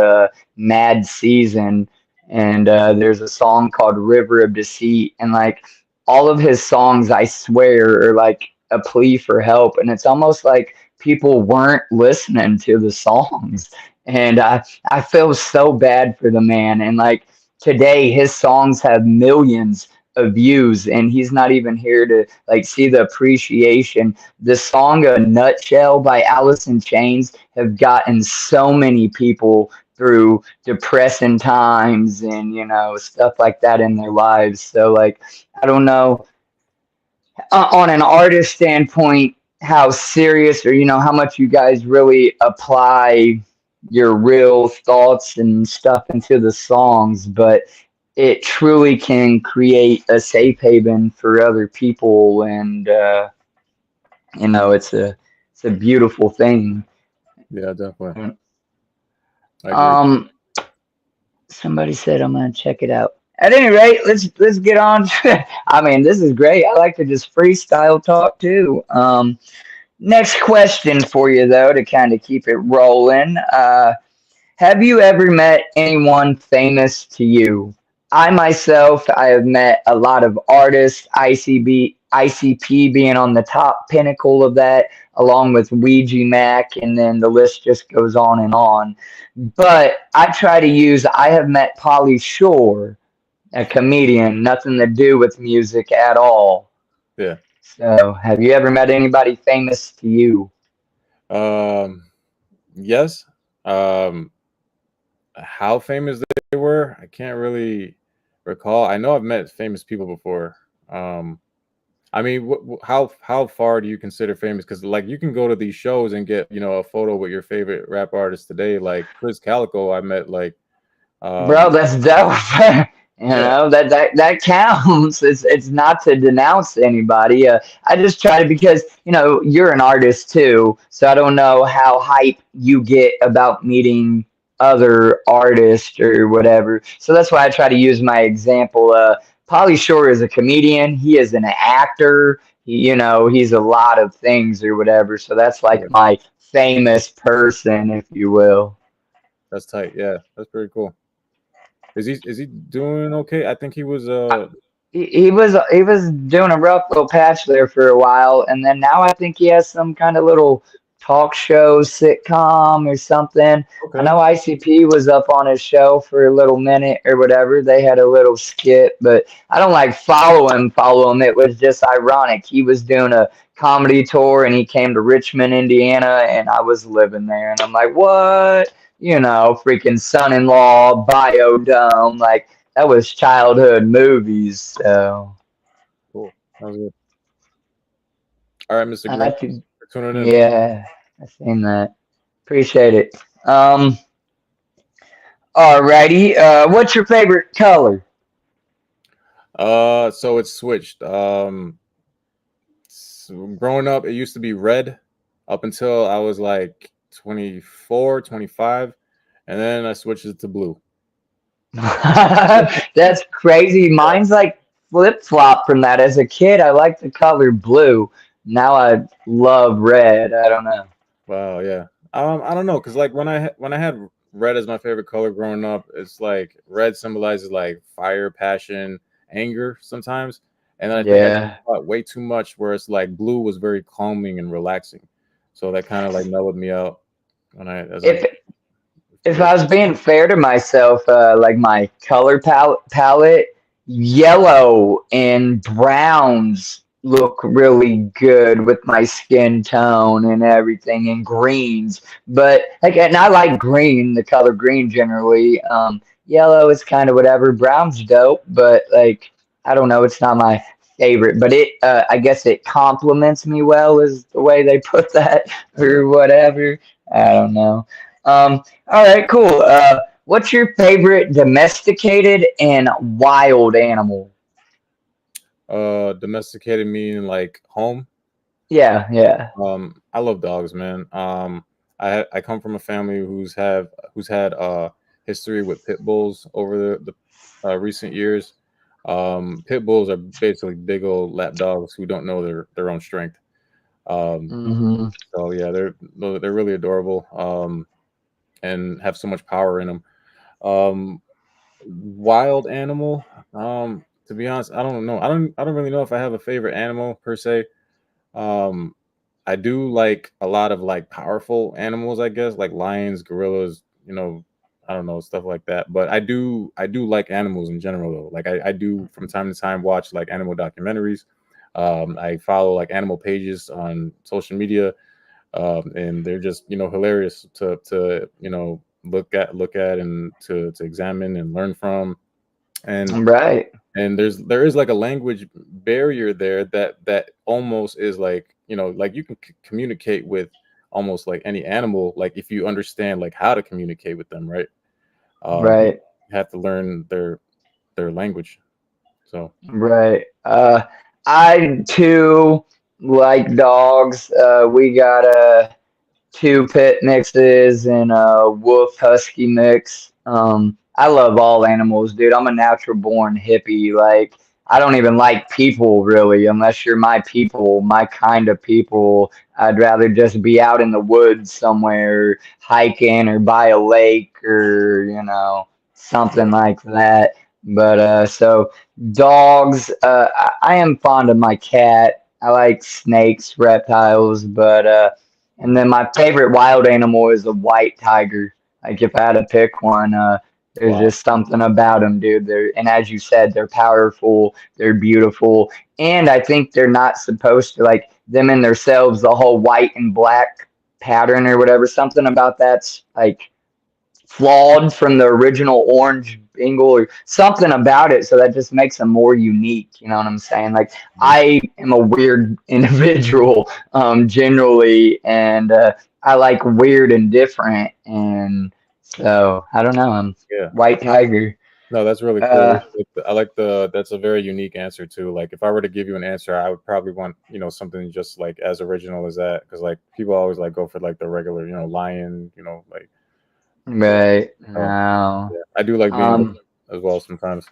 Mad Season. And there's a song called River of Deceit. And like all of his songs, I swear, are like a plea for help. And it's almost like people weren't listening to the songs. And I feel so bad for the man. And like, today his songs have millions of views and he's not even here to like see the appreciation. The song A Nutshell by Alice in Chains have gotten so many people through depressing times and stuff like that in their lives. So like, I don't know, on an artist standpoint, how serious or how much you guys really apply your real thoughts and stuff into the songs, but it truly can create a safe haven for other people. And it's a beautiful thing. yeah, definitely. I agree. Somebody said I'm gonna check it out. At any rate, let's get on to, I mean, this is great. I like to just freestyle talk too. Next question for you though, to kind of keep it rolling. Have you ever met anyone famous to you? I myself, I have met a lot of artists, ICP being on the top pinnacle of that, along with Ouija Mac, and then the list just goes on and on. But I have met Polly Shore, a comedian, nothing to do with music at all. Yeah. So, have you ever met anybody famous to you? Um, yes. Um, how famous they were, I can't really recall. I know I've met famous people before. Um, I mean, how far do you consider famous? Because like you can go to these shows and get a photo with your favorite rap artist today. Like Chris Calico, I met like Bro, um that's dope. yeah, That counts. It's not to denounce anybody. I just try to because you're an artist too, so I don't know how hype you get about meeting other artists or whatever. So that's why I try to use my example. Pauly Shore is a comedian. He is an actor. He's a lot of things or whatever. So that's yeah, like my famous person, if you will. that's tight. Yeah, that's pretty cool. Is he doing okay? I think he was He was doing a rough little patch there for a while, and then now I think he has some kind of little talk show sitcom or something. I okay. know ICP was up on his show for a little minute or whatever. They had a little skit, but I don't like follow him. It was just ironic. He was doing a comedy tour and he came to Richmond, Indiana, and I was living there, and I'm like, what? Freaking son-in-law, biodome, like that was childhood movies, so Cool. That was good. All right, Mr. I Green, could, for tuning in. yeah, I seen that. Appreciate it. Um, Alrighty. What's your favorite color? So it's switched. Growing up, it used to be red up until I was like 24, 25, and then I switched it to blue. That's crazy. Mine's like flip flop from that. As a kid, I liked the color blue. Now I love red. I don't know. Wow, yeah. I don't know, cause like when I had red as my favorite color growing up, it's like red symbolizes like fire, passion, anger sometimes, and then I think I Yeah. thought way too much, where it's like blue was very calming and relaxing, so that kind of like mellowed me out when I as I If got if red. I was being fair to myself, like my color palette, yellow and browns look really good with my skin tone and everything, and greens. But like, and I like green, the color green generally. Yellow is kind of whatever. Brown's dope, but like, I don't know, it's not my favorite. But I guess it complements me well, is the way they put that, Yeah. or whatever. I don't know. All right, cool. What's your favorite domesticated and wild animal? Domesticated meaning like home. Yeah, yeah. I love dogs, man. I come from a family who's had history with pit bulls over the recent years. Pit bulls are basically big old lap dogs who don't know their own strength. Um, Hmm. so yeah, they're really adorable. And have so much power in them. Um, Wild animal. To be honest, I don't know. I don't really know if I have a favorite animal per se. Um, I do like a lot of like powerful animals, I guess, like lions, gorillas, I don't know, stuff like that. But I do like animals in general though. Like I do from time to time watch like animal documentaries. I follow like animal pages on social media, and they're just hilarious to look at and to examine and learn from. And Right, there is like a language barrier there that almost is like like you can communicate with almost like any animal, like if you understand like how to communicate with them, right? You right, have to learn their language. So right. I too like dogs. We got two pit mixes and a wolf husky mix. I love all animals, dude. I'm a natural born hippie. Like I don't even like people really, unless you're my people, my kind of people. I'd rather just be out in the woods somewhere, hiking or by a lake or, something like that. But so dogs, I am fond of my cat. I like snakes, reptiles, but and then my favorite wild animal is a white tiger. Like if I had to pick one, there's Wow. just something about them, dude. And as you said, they're powerful, they're beautiful, and I think they're not supposed to like them in themselves. The whole white and black pattern or whatever, something about that's like flawed from the original orange Bengal or something about it. So that just makes them more unique. You know what I'm saying? Like I am a weird individual, generally, and I like weird and different. And so I don't know. I'm Yeah. white tiger. No, that's really cool. I like that's a very unique answer too. Like if I were to give you an answer, I would probably want, something just like as original as that. Cause like people always like go for like the regular, lion, like, Right so, now. yeah. I do like being different as well sometimes.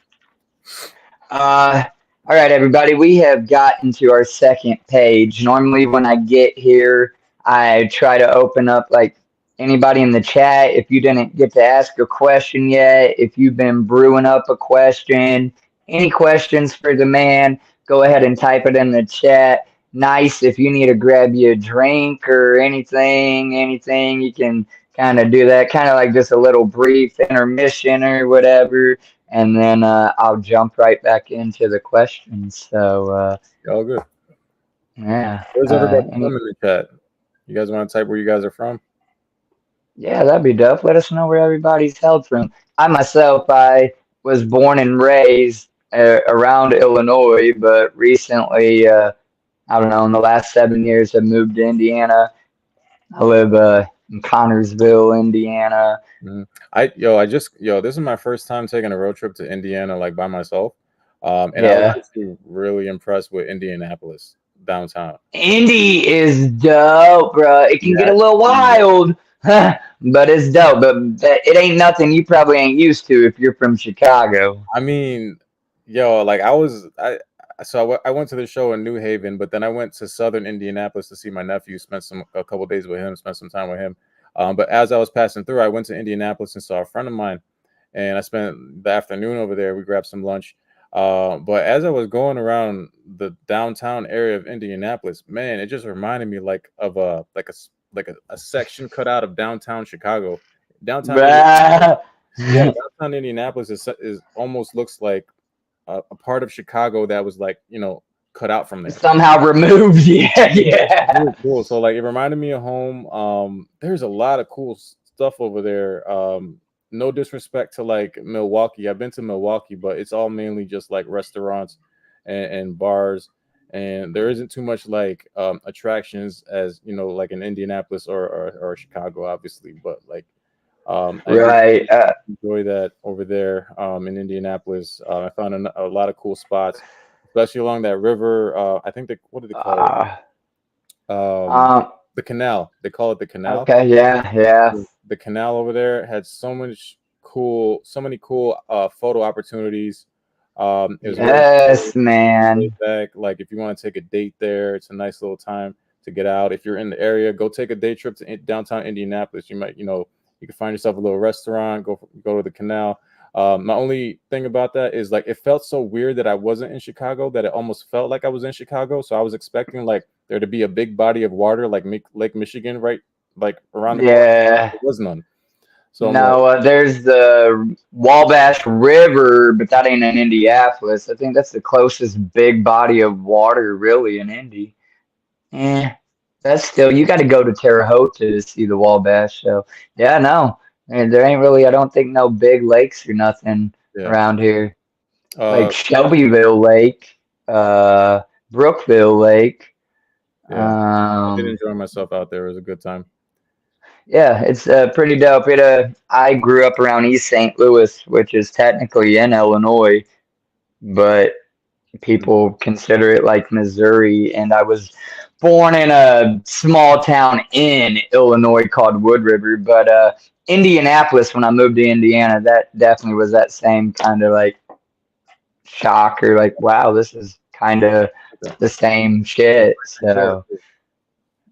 All right, everybody, we have gotten to our second page. Normally, when I get here, I try to open up like anybody in the chat. If you didn't get to ask a question yet, if you've been brewing up a question, any questions for the man, go ahead and type it in the chat. Nyce, if you need to grab you a drink or anything, you can kind of do that. Kind of like just a little brief intermission or whatever, and then I'll jump right back into the questions. So All good. yeah, Where's everybody from in the chat? You guys want to type where you guys are from? yeah, that'd be dope. Let us know where everybody's hailed from. I was born and raised around Illinois, but recently, I don't know, in the last 7 years, I moved to Indiana. I live in Connorsville, Indiana. This is my first time taking a road trip to Indiana, like by myself. And I was Yeah. actually really impressed with Indianapolis downtown. Indy is dope, bro. It can get a little wild, but it's dope. But it ain't nothing you probably ain't used to if you're from Chicago. I mean, like I went to the show in New Haven, but then I went to Southern Indianapolis to see my nephew. Spent a couple days with him. Spent some time with him. But as I was passing through, I went to Indianapolis and saw a friend of mine, and I spent the afternoon over there. We grabbed some lunch. But as I was going around the downtown area of Indianapolis, man, it just reminded me like of a section cut out of downtown Chicago. Downtown Indianapolis is almost looks like a part of Chicago that was like, cut out from there. Somehow removed. Yeah. Really cool. So like it reminded me of home. There's a lot of cool stuff over there. No disrespect to like Milwaukee. I've been to Milwaukee, but it's all mainly just like restaurants and bars. And there isn't too much like attractions as like in Indianapolis or Chicago, obviously. But like Right. I enjoy that over there in Indianapolis. I found a lot of cool spots, especially along that river. I think what do they call it? The canal. They call it the canal. Okay. Yeah. The canal over there had so many cool photo opportunities. Yes, man. Back. Like if you want to take a date there, it's a nice little time to get out. If you're in the area, go take a day trip to downtown Indianapolis. You might, you can find yourself a little restaurant, go to the canal. My only thing about that is like it felt so weird that I wasn't in Chicago that it almost felt like I was in Chicago. So I was expecting like there to be a big body of water like Lake Michigan, right? Like around the corner. There was none. So no, there's the Wabash River, but that ain't in Indianapolis. I think that's the closest big body of water really in Indy. That's still, you got to go to Terre Haute to see the Wabash. So yeah, no, and there ain't really, I don't think no big lakes or nothing around here. Like Shelbyville Lake, Brookville Lake. I did enjoy myself out there. It was a good time. Yeah, it's pretty dope. I grew up around East St. Louis, which is technically in Illinois, but people consider it like Missouri. And I was born in a small town in Illinois called Wood River. But Indianapolis, when I moved to Indiana, that definitely was that same kind of like shock or like, wow, this is kind of Okay. the same shit. Sure.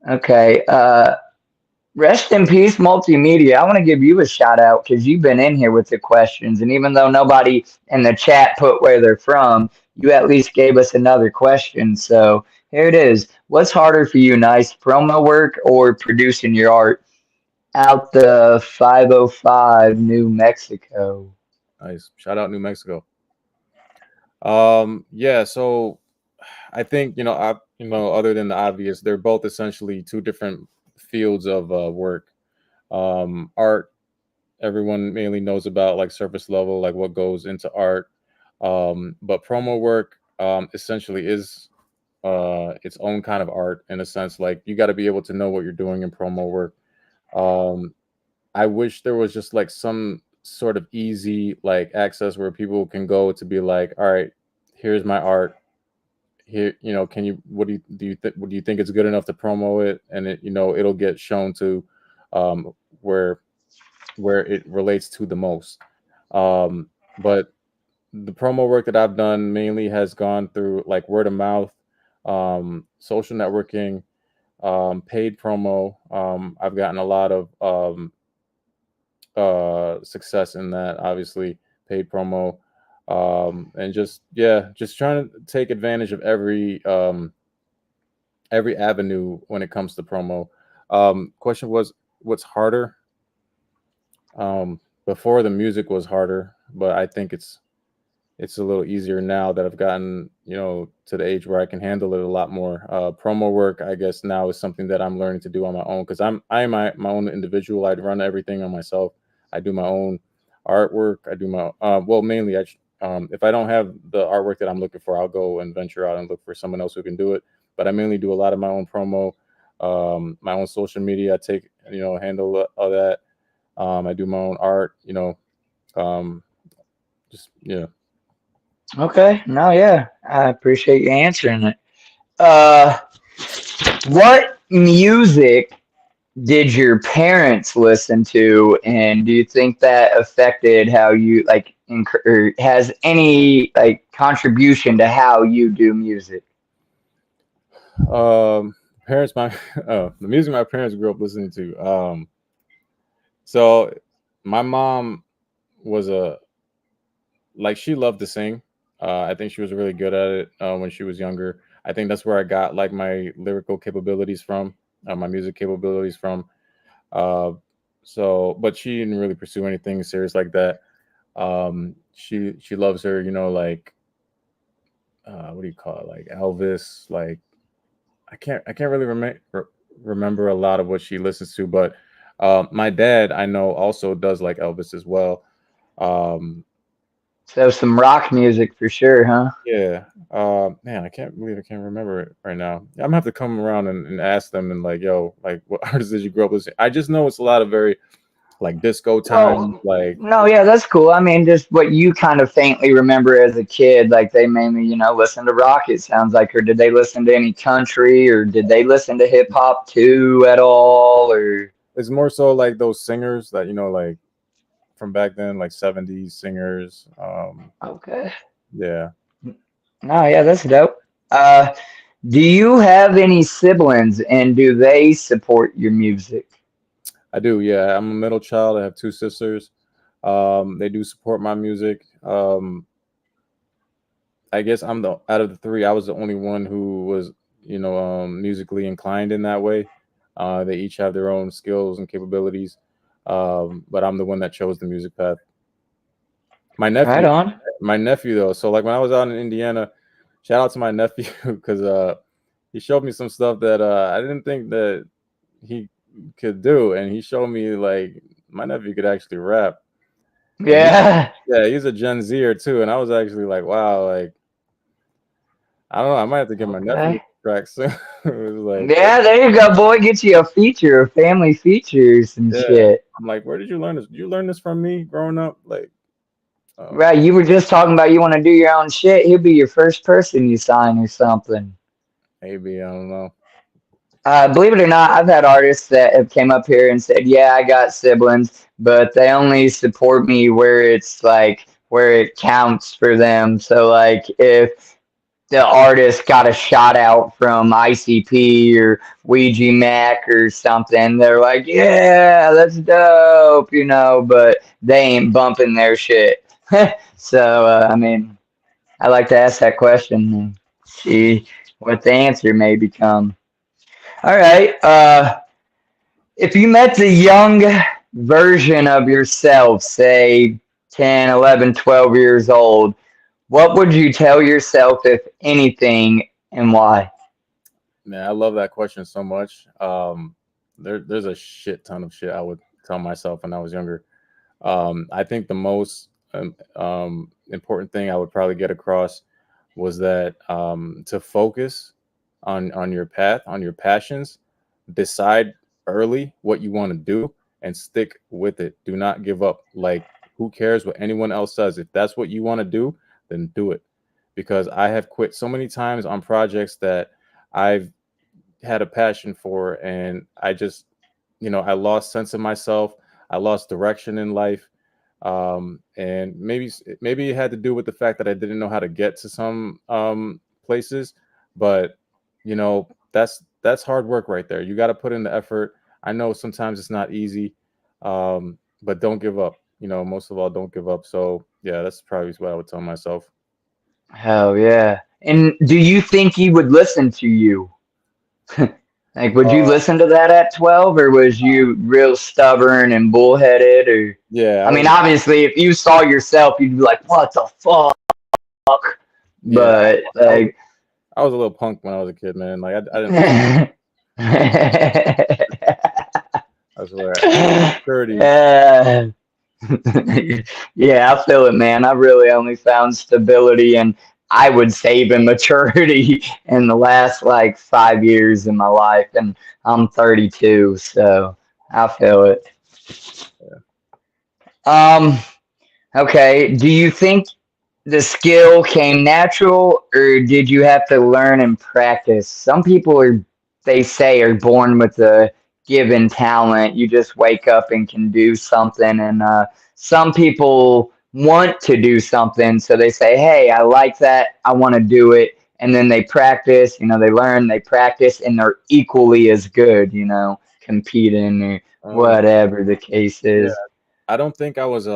So, okay. Rest in peace, multimedia. I want to give you a shout out because you've been in here with the questions, and even though nobody in the chat put where they're from, you at least gave us another question. So here it is. What's harder for you, Nice, promo work or producing your art out the 505 New Mexico? Nice. Shout out New Mexico. Yeah, so I think, other than the obvious, they're both essentially two different fields of work. Art, everyone mainly knows about like surface level, like what goes into art. But promo work essentially is its own kind of art in a sense. Like you got to be able to know what you're doing in promo work. Um, I wish there was just like some sort of easy like access where people can go to be like, all right, here's my art. Here, can you what do you think it's good enough to promo it, and it'll get shown to um where it relates to the most. But the promo work that I've done mainly has gone through like word of mouth, social networking, paid promo. I've gotten a lot of success in that, obviously, paid promo. And just, yeah, just trying to take advantage of every avenue when it comes to promo. Question was, what's harder? Before, the music was harder, but I think it's a little easier now that I've gotten, to the age where I can handle it a lot more. Promo work, I guess, now is something that I'm learning to do on my own because I'm my own individual. I run everything on myself. I do my own artwork. I do my well, mainly if I don't have the artwork that I'm looking for, I'll go and venture out and look for someone else who can do it. But I mainly do a lot of my own promo, my own social media. I take, handle all that. I do my own art. Um, just yeah. Okay. No, yeah. I appreciate you answering it. Uh, what music did your parents listen to, and do you think that affected how you like, or has any like contribution to how you do music? Um, Parents, my the music my parents grew up listening to. So my mom was a like she loved to sing. I think she was really good at it when she was younger. I think that's where I got like my lyrical capabilities from, my music capabilities from. Uh, but she didn't really pursue anything serious like that. She loves her, like what do you call it, like Elvis, like I can't really remember a lot of what she listens to, but my dad I know also does like Elvis as well. Um, So some rock music for sure, huh? yeah, man, I can't believe I can't remember it right now. I'm gonna have to come around and ask them and like, yo, like what artists did you grow up listening? I just know it's a lot of very like disco time, Well, like no, yeah, that's cool. I mean, just what you kind of faintly remember as a kid, like they mainly, listen to rock, it sounds like, or did they listen to any country, or did they listen to hip hop too at all, or? it's more so like those singers that like from back then, like '70s singers. Okay. Yeah, No, yeah, that's dope. Uh, do you have any siblings, and do they support your music? I do. Yeah, I'm a middle child. I have two sisters. They do support my music. I guess I'm the out of the three, I was the only one who was, musically inclined in that way. They each have their own skills and capabilities, but I'm the one that chose the music path. My Right nephew, on. my nephew though. So like when I was out in Indiana, shout out to my nephew because he showed me some stuff that I didn't think that he could do, and he showed me like my nephew could actually rap, and Yeah. he's a Gen Zer too, and I was actually like, wow, like I don't know. I might have to get my nephew Okay. track soon. It was like, Yeah, there you go, boy. Get you a feature, a family features and yeah. shit. I'm like, where did you learn this? Did you learn this from me growing up? Like, um, Right, you were just talking about you want to do your own shit. He'll be your first person you sign or something. maybe I don't know. Believe it or not, I've had artists that have came up here and said, "Yeah, I got siblings, but they only support me where it's like where it counts for them. So like if the artist got a shout out from ICP or Ouija Mac or something, they're like, yeah, that's dope, you know, but they ain't bumping their shit. So, I mean, I like to ask that question and see what the answer may become. All right. If you met the young version of yourself, say 10, 11, 12 years old, what would you tell yourself, if anything, and why? Man, I love that question so much. There's a shit ton of shit I would tell myself when I was younger. I think the most important thing I would probably get across was that to focus on your path, on your passions, decide early what you want to do, and stick with it. Do not give up. Like, who cares what anyone else says? If that's what you want to do, then do it. Because I have quit so many times on projects that I've had a passion for, and I just, I lost sense of myself. I lost direction in life. And maybe it had to do with the fact that I didn't know how to get to some places. But that's hard work right there. You got to put in the effort. I know sometimes it's not easy, but don't give up. Most of all, don't give up. So yeah, that's probably what I would tell myself. Hell yeah. And do you think he would listen to you? Like, would you Uh, listen to that at 12, or was you real stubborn and bullheaded? Or, yeah, I mean, obviously, if you saw yourself, you'd be like, what the fuck? yeah, But, like, I was a little punk when I was a kid, man. Like I didn't listen. I swear, maturity. yeah. Yeah, I feel it, man. I really only found stability and I would say even maturity in the last like 5 years in my life, and I'm 32, so I feel it. Um, okay. Do you think the skill came natural, or did you have to learn and practice? Some people they say, are born with a given talent. You just wake up and can do something. And some people want to do something, so they say, "Hey, I like that. I want to do it." And then they practice. They learn, they practice, and they're equally as good. Competing or Um, whatever the case yeah, is. I don't think I was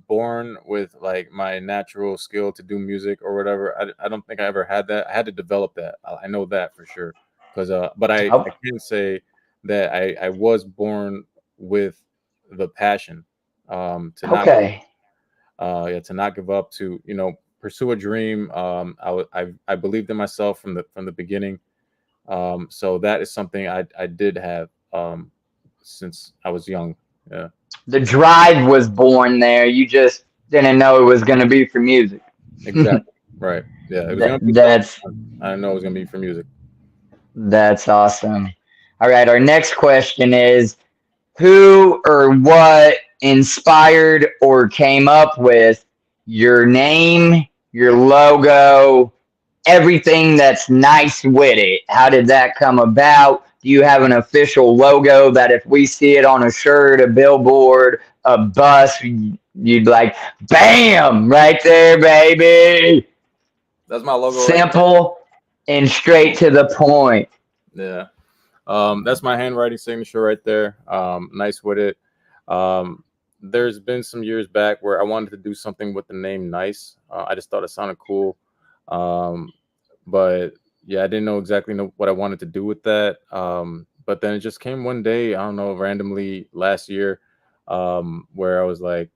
born with like my natural skill to do music or whatever. I don't think I ever had that. I had to develop that. I know that for sure. Because but I Oh, can say that I was born with the passion to not okay. yeah, to not give up, to pursue a dream. I believed in myself from the beginning. So that is something I did have since I was young. Yeah. The drive was born there. You just didn't know it was going to be for music. Exactly. Right. Yeah. It was that, gonna be something. that's I didn't know it was gonna be for music. that's awesome. All right, our next question is, who or what inspired or came up with your name, your logo, everything that's nice with it? How did that come about? Do you have an official logo that if we see it on a shirt, a billboard, a bus, you'd like, bam, right there, baby? That's my logo right Simple and straight to the point. there. Yeah. That's my handwriting signature right there. Nice with it. Um, there's been some years back where I wanted to do something with the name Nyce. I just thought it sounded cool. Um, but yeah, I didn't know what I wanted to do with that. But then it just came one day, I don't know, randomly last year, where I was like,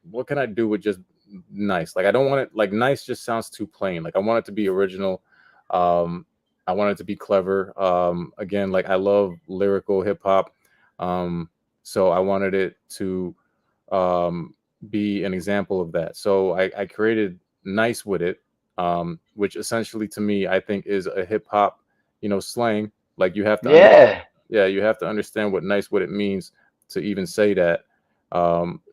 what can I do with just Nice? Like, I don't want it, like, Nice just sounds too plain. Like, I want it to be original. Um, I want it to be clever. Again, like, I love lyrical hip hop. So I wanted it to um, be an example of that. So I created Nice with it, which essentially to me, I think is a hip hop, slang. Like, you have to Yeah. yeah, you have to understand what nice what it means to even say that.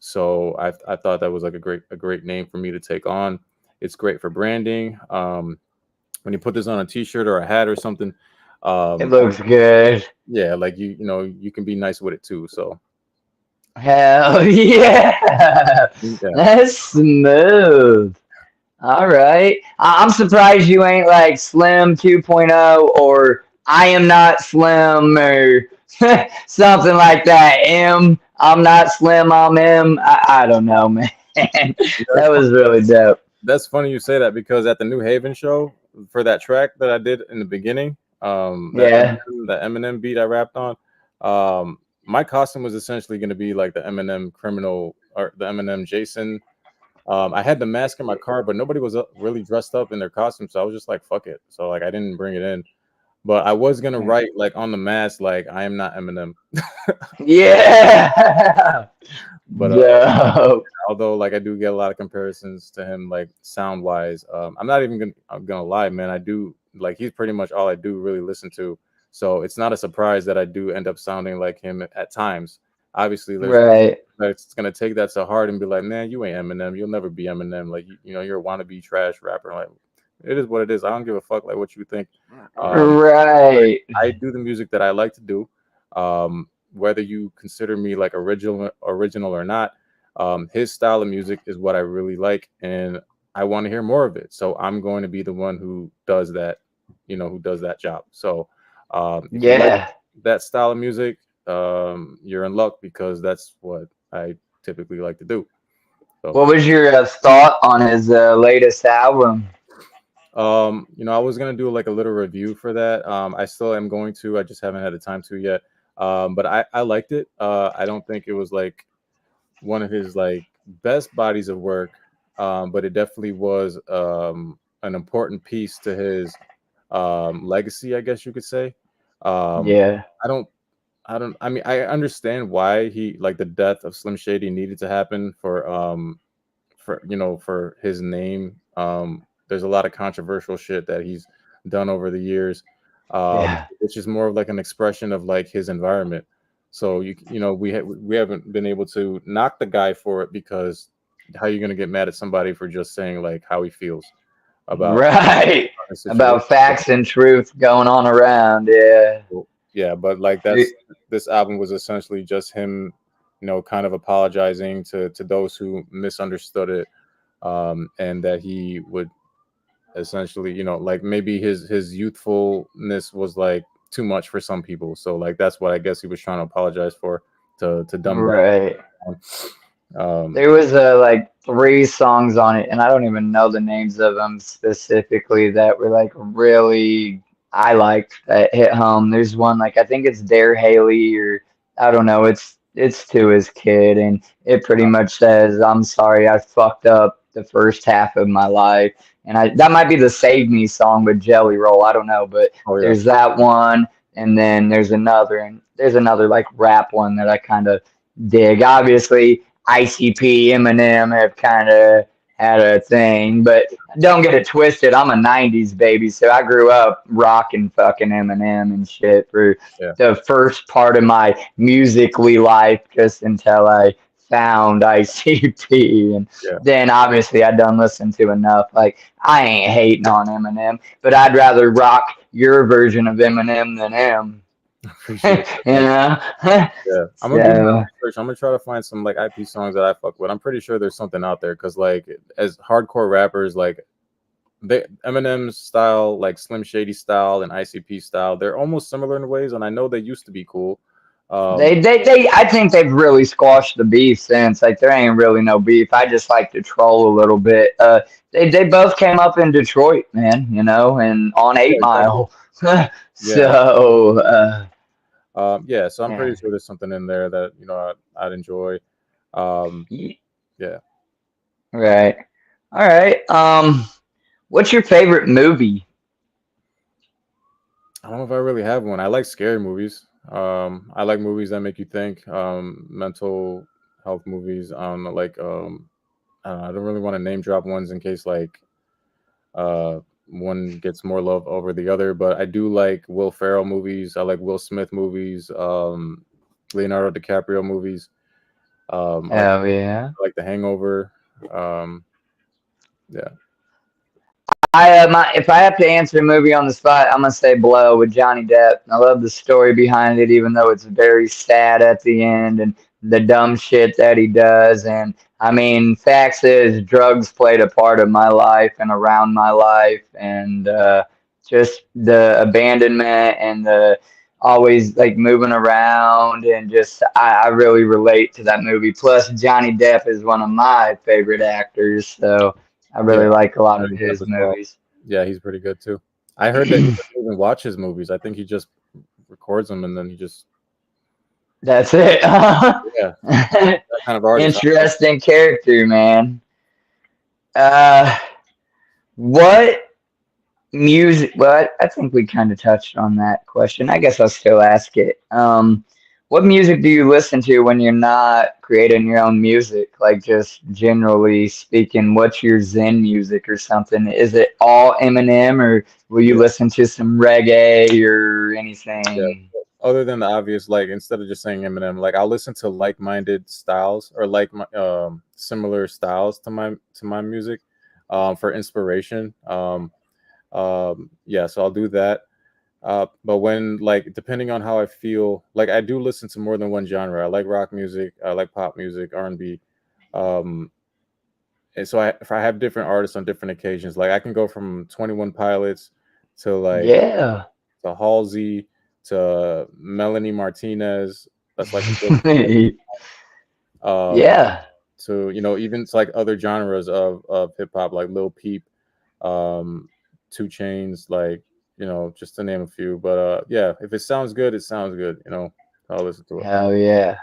So I thought that was like a great name for me to take on. It's great for branding. When you put this on a t-shirt or a hat or something, It looks good. yeah, like you can be nice with it too. So Hell yeah. Yeah. That's smooth. All right. I'm surprised you ain't like Slim 2.0 or I am not Slim or something like that. I'm not Slim, I'm M. I don't know, man. That That's was really dope. That's funny you say that because at the New Haven show for that track that I did in the beginning, Yeah. The Eminem beat I rapped on, my costume was essentially going to be like the Eminem criminal or the Eminem Jason. I had the mask in my car, but nobody was really dressed up in their costume, so I was just like, "Fuck it." So like, I didn't bring it in, but I was gonna write like on the mask, like, "I am not Eminem." Yeah. But Dope. although like I do get a lot of comparisons to him, like sound wise, I'm not even gonna lie, man. I do like he's pretty much all I do really listen to. So it's not a surprise that I do end up sounding like him at times. Obviously, there's Right. that's gonna take that to heart and be like, man, you ain't Eminem. You'll never be Eminem. Like you know, you're a wannabe trash rapper. Like it is what it is. I don't give a fuck like what you think. Um, Right. I do the music that I like to do. Whether you consider me like original or not, his style of music is what I really like, and I want to hear more of it. So I'm going to be the one who does that, who does that job. So if you like Yeah. that style of music, you're in luck because that's what I typically like to do. So What was your thought on his latest album? I was gonna do like a little review for that. I still am going to. I just haven't had the time to yet. But I liked it. I don't think it was like one of his like best bodies of work, but it definitely was an important piece to his legacy, I guess you could say. Um, Yeah. I don't. I mean, I understand why he like the death of Slim Shady needed to happen for his name. There's a lot of controversial shit that he's done over the years. Yeah. It's just more of like an expression of like his environment. So we haven't been able to knock the guy for it because how are you gonna get mad at somebody for just saying like how he feels about Right. a situation? About facts and truth going on around. Yeah. Yeah, but like this album was essentially just him, kind of apologizing to those who misunderstood it, and that he would essentially, like maybe his youthfulness was like too much for some people. So like that's what I guess he was trying to apologize for to dumb that Right. down. Um, There was like three songs on it, and I don't even know the names of them specifically that were like really I liked that hit home. There's one like I think it's Dare Haley or I don't know. It's to his kid, and it pretty much says, "I'm sorry, I fucked up the first half of my life." And I that might be the Save Me song with Jelly Roll. I don't know, but oh yeah, there's that one, and then there's another like rap one that I kind of dig. Obviously ICP, Eminem have kind of had a thing, but don't get it twisted. I'm a '90s baby, so I grew up rocking fucking Eminem and shit for yeah, the first part of my musically life, just until I found ICP, and yeah. then obviously I done listened to enough. Like I ain't hating on Eminem, but I'd rather rock your version of Eminem than him. Appreciate You that. know? Yeah, I'm gonna do my So research. I'm gonna try to find some like IP songs that I fuck with. I'm pretty sure there's something out there because like as hardcore rappers, like Eminem's style, like Slim Shady style and ICP style, they're almost similar in ways, and I know they used to be cool. Um, I think they've really squashed the beef since. Like there ain't really no beef. I just like to troll a little bit. They both came up in Detroit, man. And on yeah, Eight exactly. Mile. Yeah, So yeah. So I'm yeah. pretty sure there's something in there that I'd enjoy. Um, yeah. Right. All right. What's your favorite movie? I don't know if I really have one. I like scary movies. I like movies that make you think. Mental health movies. I don't really want to name drop ones in case like one gets more love over the other. But I do like Will Ferrell movies. I like Will Smith movies. Leonardo DiCaprio movies. Oh yeah. I like The Hangover. Um, yeah. If I have to answer a movie on the spot, I'm gonna say Blow with Johnny Depp. I love the story behind it, even though it's very sad at the end. And the dumb shit that he does. And I mean, facts is drugs played a part of my life and around my life, and just the abandonment and the always like moving around, and just I really relate to that movie. Plus, Johnny Depp is one of my favorite actors, so I Yeah, really like a lot of Johnny Depp his as well. movies. Yeah, he's pretty good too. I heard that he doesn't even watch his movies. I think he just records them and then he just That's it. yeah, that kind of artist. Interesting character, man. Uh, what music? Well, I think we kind of touched on that question. I guess I'll still ask it. What music do you listen to when you're not creating your own music? Like, just generally speaking, what's your Zen music or something? Is it all Eminem, or will you Yeah, listen to some reggae or yeah. anything? Other than the obvious, like instead of just saying Eminem, like I'll listen to like-minded styles or like my similar styles to my music for inspiration. Yeah, so I'll do that. But when like depending on how I feel, like I do listen to more than one genre. I like rock music, I like pop music, R&B. Um, and so if I have different artists on different occasions, like I can go from 21 Pilots to like Yeah. to Halsey to Melanie Martinez. That's like a Brooklyn. Um, Yeah. to even to like other genres of hip hop, like Lil Peep, um, Two Chains, like just to name a few. But yeah, if it sounds good, it sounds good. I'll listen to it. Hell yeah.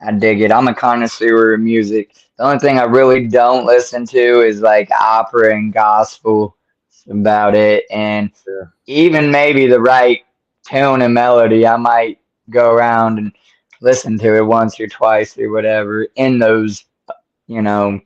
I dig it. I'm a connoisseur of music. The only thing I really don't listen to is like opera and gospel. That's about it. And Yeah, even maybe the right tune and melody, I might go around and listen to it once or twice or whatever in those,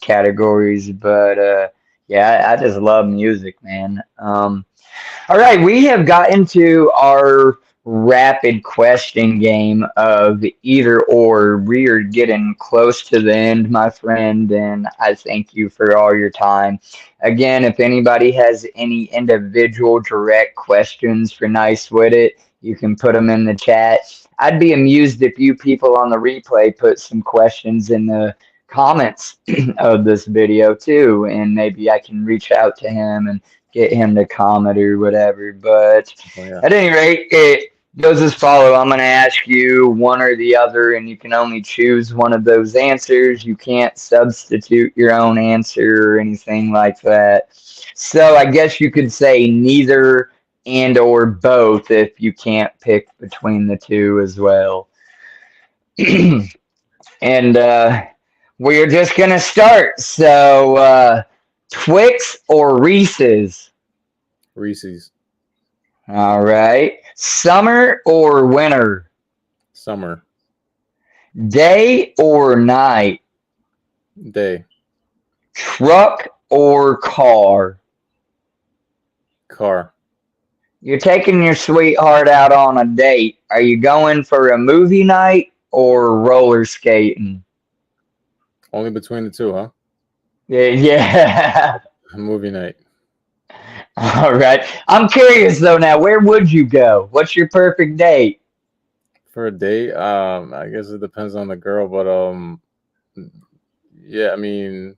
categories. But yeah, I just love music, man. All right, we have got into our rapid question game of either or. We are getting close to the end, my friend, and I thank you for all your time. Again, if anybody has any individual direct questions for Nyce Widdit, you can put them in the chat. I'd be amused if you people on the replay put some questions in the comments of this video too, and maybe I can reach out to him and get him to comment or whatever. But oh, yeah. at any rate, it goes as follows. I'm going to ask you one or the other, and you can only choose one of those answers. You can't substitute your own answer or anything like that. So I guess you could say neither and or both if you can't pick between the two as well. And we're just going to start. So Twix or Reese's? Reese's. All right. Summer or winter? Summer. Day or night? Day. Truck or car? Car. You're taking your sweetheart out on a date. Are you going for a movie night or roller skating? Only between the two, huh? Yeah. Movie night. All right. I'm curious though now, where would you go? What's your perfect date? For a date, I guess it depends on the girl, but yeah, I mean,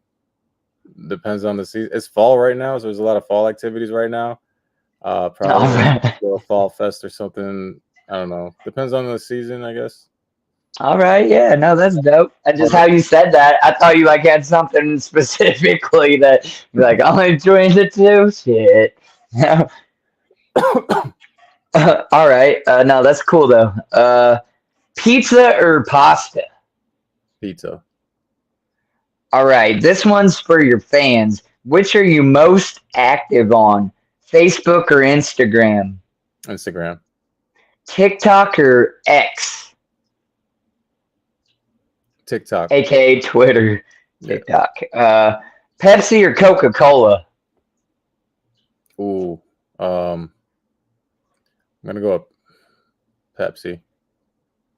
depends on the season. It's fall right now, so there's a lot of fall activities right now. All Probably right. go to a fall fest or something. I don't know. Depends on the season, I guess. All right, yeah, no, that's dope. And How just how you said that, I thought you like had something specifically that you're like, I'm between the two. Shit. All right, no, that's cool though. Pizza or pasta? Pizza. All right, this one's for your fans. Which are you most active on? Facebook or Instagram? Instagram. TikTok or X? TikTok. AKA Twitter. Yeah. TikTok. Pepsi or Coca-Cola? Ooh. I'm gonna go up Pepsi.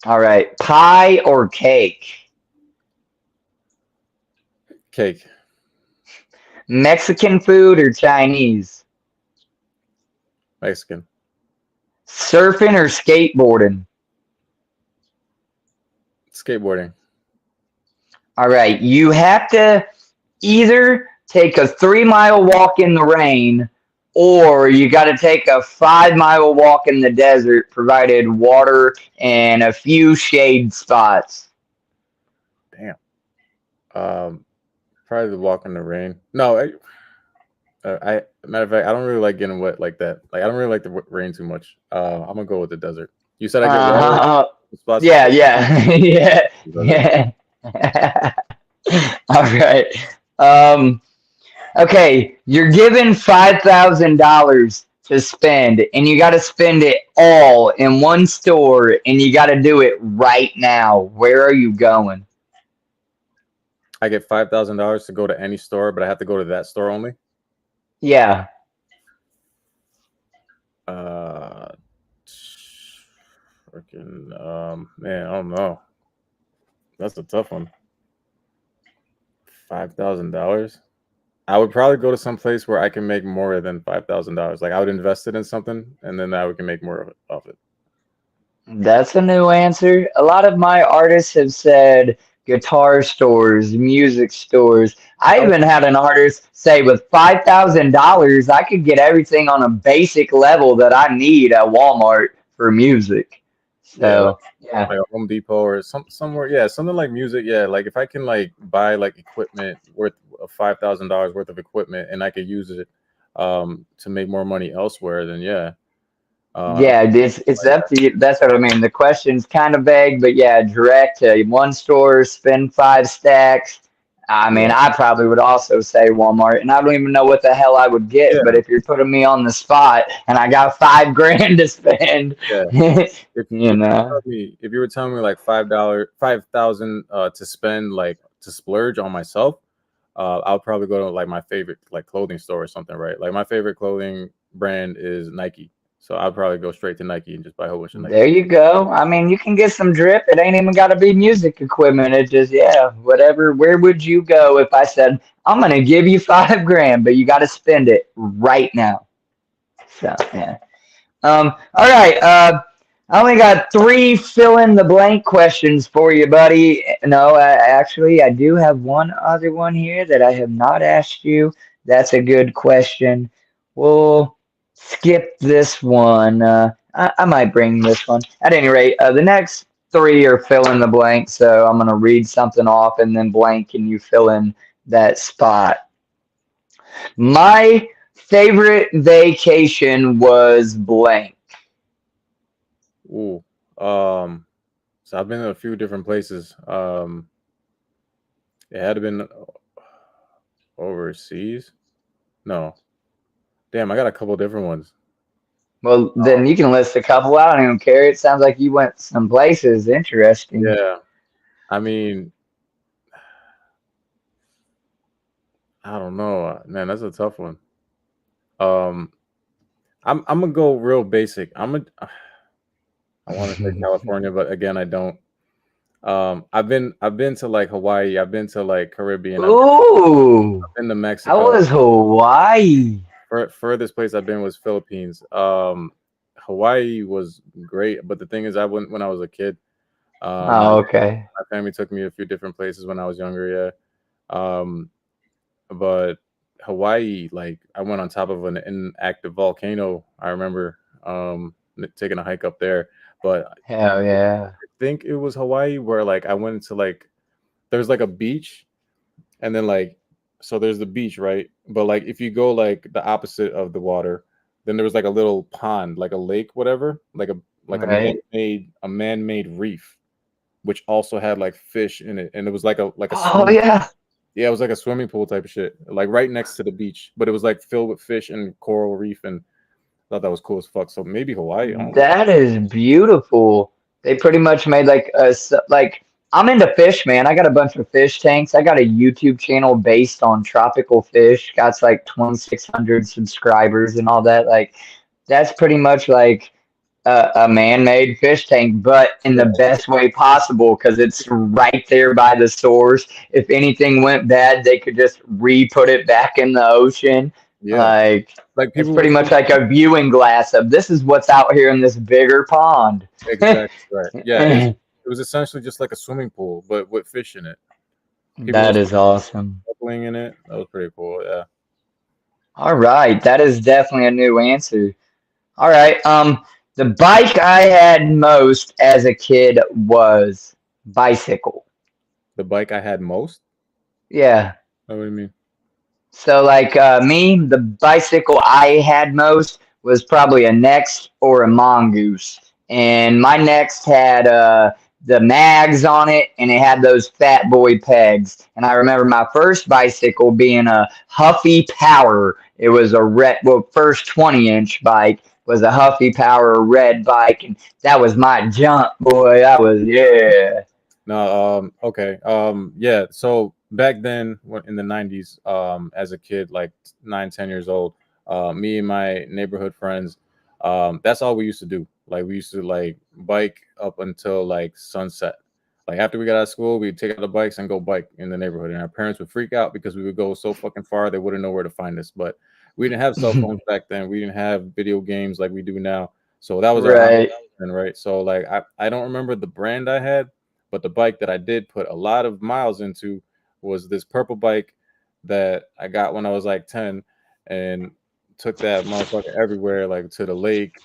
All right. Pie or cake? Cake. Mexican food or Chinese? Mexican. Surfing or skateboarding? Skateboarding. All right, you have to either take a 3 mile walk in the rain, or you got to take a 5 mile walk in the desert, provided water and a few shade spots. Damn. Probably the walk in the rain. No, I matter of fact, I don't really like getting wet like that. Like I don't really like the rain too much. I'm gonna go with the desert. You said I get water. Spots Yeah, yeah, yeah, yeah. All right. Um, okay, you're given $5,000 to spend, and you got to spend it all in one store, and you got to do it right now. Where are you going? I get $5,000 to go to any store, but I have to go to that store only. Yeah. Freaking man, I don't know. That's a tough one. $5,000. I would probably go to some place where I can make more than $5,000. Like I would invest it in something, and then I can make more of it. That's a new answer. A lot of my artists have said guitar stores, music stores. I even had an artist say with $5,000, I could get everything on a basic level that I need at Walmart for music. So, yeah. Like a Home Depot or somewhere, yeah, something like music, yeah. Like if I can like buy like equipment worth $5,000 worth of equipment, and I could use it to make more money elsewhere, then yeah. Yeah, it's up to you. That's what I mean. The question's kind of vague, but yeah, direct to one store, spend 5 stacks. I mean, I probably would also say Walmart, and I don't even know what the hell I would get. Yeah. But if you're putting me on the spot and I got $5,000 to spend, if you know, if you were telling me like $5,000 to spend, like to splurge on myself, I'll probably go to like my favorite like clothing store or something, right? Like my favorite clothing brand is Nike. So I'll probably go straight to Nike and just buy a whole bunch of Nike. There you go. I mean, you can get some drip. It ain't even got to be music equipment. It just, yeah, whatever. Where would you go if I said, I'm going to give you $5,000, but you got to spend it right now? So, yeah. All right. I only got 3 fill in the blank questions for you, buddy. No, actually, I do have one other one here that I have not asked you. That's a good question. We'll skip this one. I might bring this one. At any rate, the next 3 are fill in the blank. So I'm going to read something off and then blank, and you fill in that spot. My favorite vacation was blank. Ooh. So I've been to a few different places. It had to been overseas. No. Damn, I got a couple different ones. Well, then you can list a couple. I don't even care. It sounds like you went some places interesting. Yeah. I mean, I don't know. Man, that's a tough one. I'm gonna go real basic. I want to say California, but again, I don't. I've been to like Hawaii. I've been to like Caribbean. Ooh, I've been to Mexico. how was Hawaii? Furthest place I've been was Philippines. Hawaii was great, but the thing is, I went when I was a kid. Okay. My family took me a few different places when I was younger. Yeah. But Hawaii, like I went on top of an inactive volcano. I remember taking a hike up there. But hell yeah, I think it was Hawaii where like I went into like there's like a beach, and then like so there's the beach, right? But like if you go like the opposite of the water, then there was like a little pond, like a lake, whatever, like right. a man-made reef, which also had like fish in it, and it was like a yeah. Yeah, it was like a swimming pool type of shit, like right next to the beach, but it was like filled with fish and coral reef, and I thought that was cool as fuck. So maybe Hawaii. That is beautiful. They pretty much made like I'm into fish, man. I got a bunch of fish tanks. I got a YouTube channel based on tropical fish. Got like 2,600 subscribers and all that. Like that's pretty much like a man-made fish tank, but in the best way possible because it's right there by the source. If anything went bad, they could just re-put it back in the ocean. Yeah. Like it's pretty much like a viewing glass of this is what's out here in this bigger pond. Exactly right. Yeah, it was essentially just like a swimming pool, but with fish in it. People were That is awesome. sparkling in it. That was pretty cool. Yeah. All right, that is definitely a new answer. All right, the bike I had most as a kid was bicycle. The bike I had most. Yeah. What do you mean? So like me, the bicycle I had most was probably a Next or a Mongoose, and my Next had the mags on it, and it had those fat boy pegs. And I remember my first bicycle being a Huffy Power. It was a red, well, first 20-inch bike was a Huffy Power red bike, and that was my jump, boy. That was yeah. No, okay. Yeah. So back then, in the '90s, as a kid, like 9, 10 years old, me and my neighborhood friends, that's all we used to do. Like we used to like bike up until like sunset. Like after we got out of school, we'd take out the bikes and go bike in the neighborhood, and our parents would freak out because we would go so fucking far they wouldn't know where to find us. But we didn't have cell phones back then. We didn't have video games like we do now. So that was our Right. option, right? So like I don't remember the brand I had, but the bike that I did put a lot of miles into was this purple bike that I got when I was like 10 and took that motherfucker everywhere, like to the lake.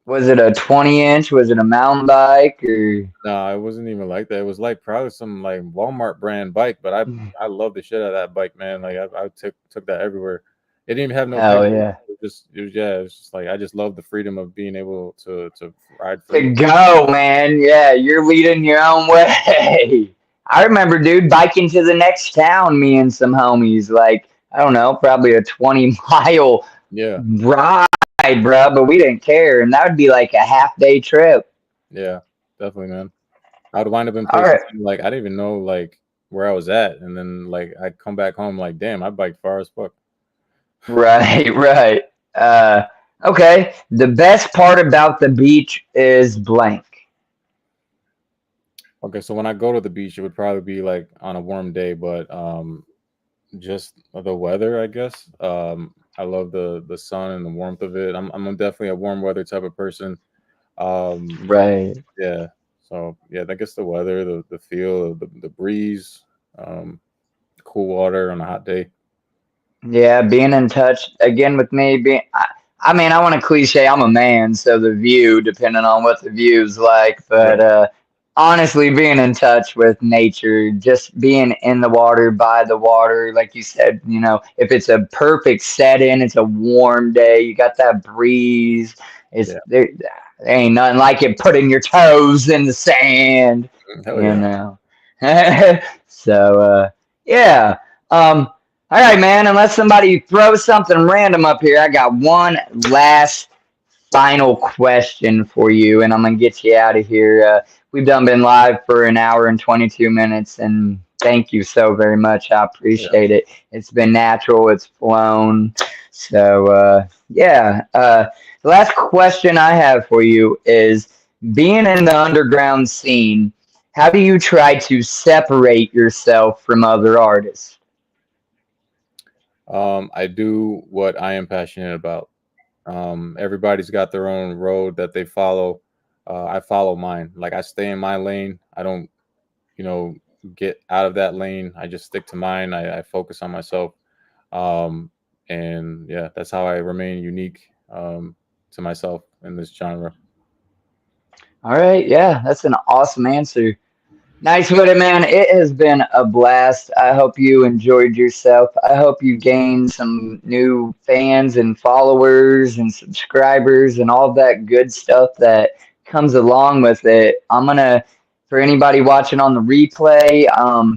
Was it a 20-inch? Was it a mountain bike or? No, it wasn't even like that. It was like probably some like Walmart brand bike, but I love the shit out of that bike, man. Like I took that everywhere. It didn't even have no Hell pedals. yeah. It was yeah, it's just like I just love the freedom of being able to ride To free. go, man. Yeah, you're leading your own way. I remember, dude, biking to the next town, me and some homies. Like, I don't know, probably a 20-mile Yeah, ride, bro, but we didn't care. And that would be like a half-day trip. yeah, definitely, man. I would wind up in All places right. like I didn't even know like where I was at, and then like I'd come back home like, damn, I biked far as fuck. Right, right. Uh, okay. The best part about the beach is blank. Okay, so when I go to the beach, it would probably be like on a warm day, but just the weather, I guess. I love the sun and the warmth of it. I'm definitely a warm weather type of person. Um, Right. yeah, so yeah, I guess the weather, the feel, the breeze, um, cool water on a hot day. Yeah, being in touch again with me. I mean, I want to cliche. I'm a man, so the view, depending on what the view's like, but Right. honestly, being in touch with nature, just being in the water, by the water, like you said, if it's a perfect setting, it's a warm day, you got that breeze. It's Yeah. there ain't nothing like it putting your toes in the sand, Hell you yeah. know. So yeah. All right, man. Unless somebody throws something random up here, I got one last final question for you, and I'm gonna get you out of here. We've done been live for an hour and 22 minutes, and thank you so very much. I Yeah. appreciate it. It's been natural. It's flown. So yeah. The last question I have for you is: being in the underground scene, how do you try to separate yourself from other artists? I do what I am passionate about. Everybody's got their own road that they follow. I follow mine. Like I stay in my lane. I don't, you know, get out of that lane. I just stick to mine. I focus on myself. Um, and yeah, that's how I remain unique to myself in this genre. All right, yeah, that's an awesome answer. Nice with it, man. It has been a blast. I hope you enjoyed yourself. I hope you gained some new fans and followers and subscribers and all that good stuff that comes along with it. For anybody watching on the replay,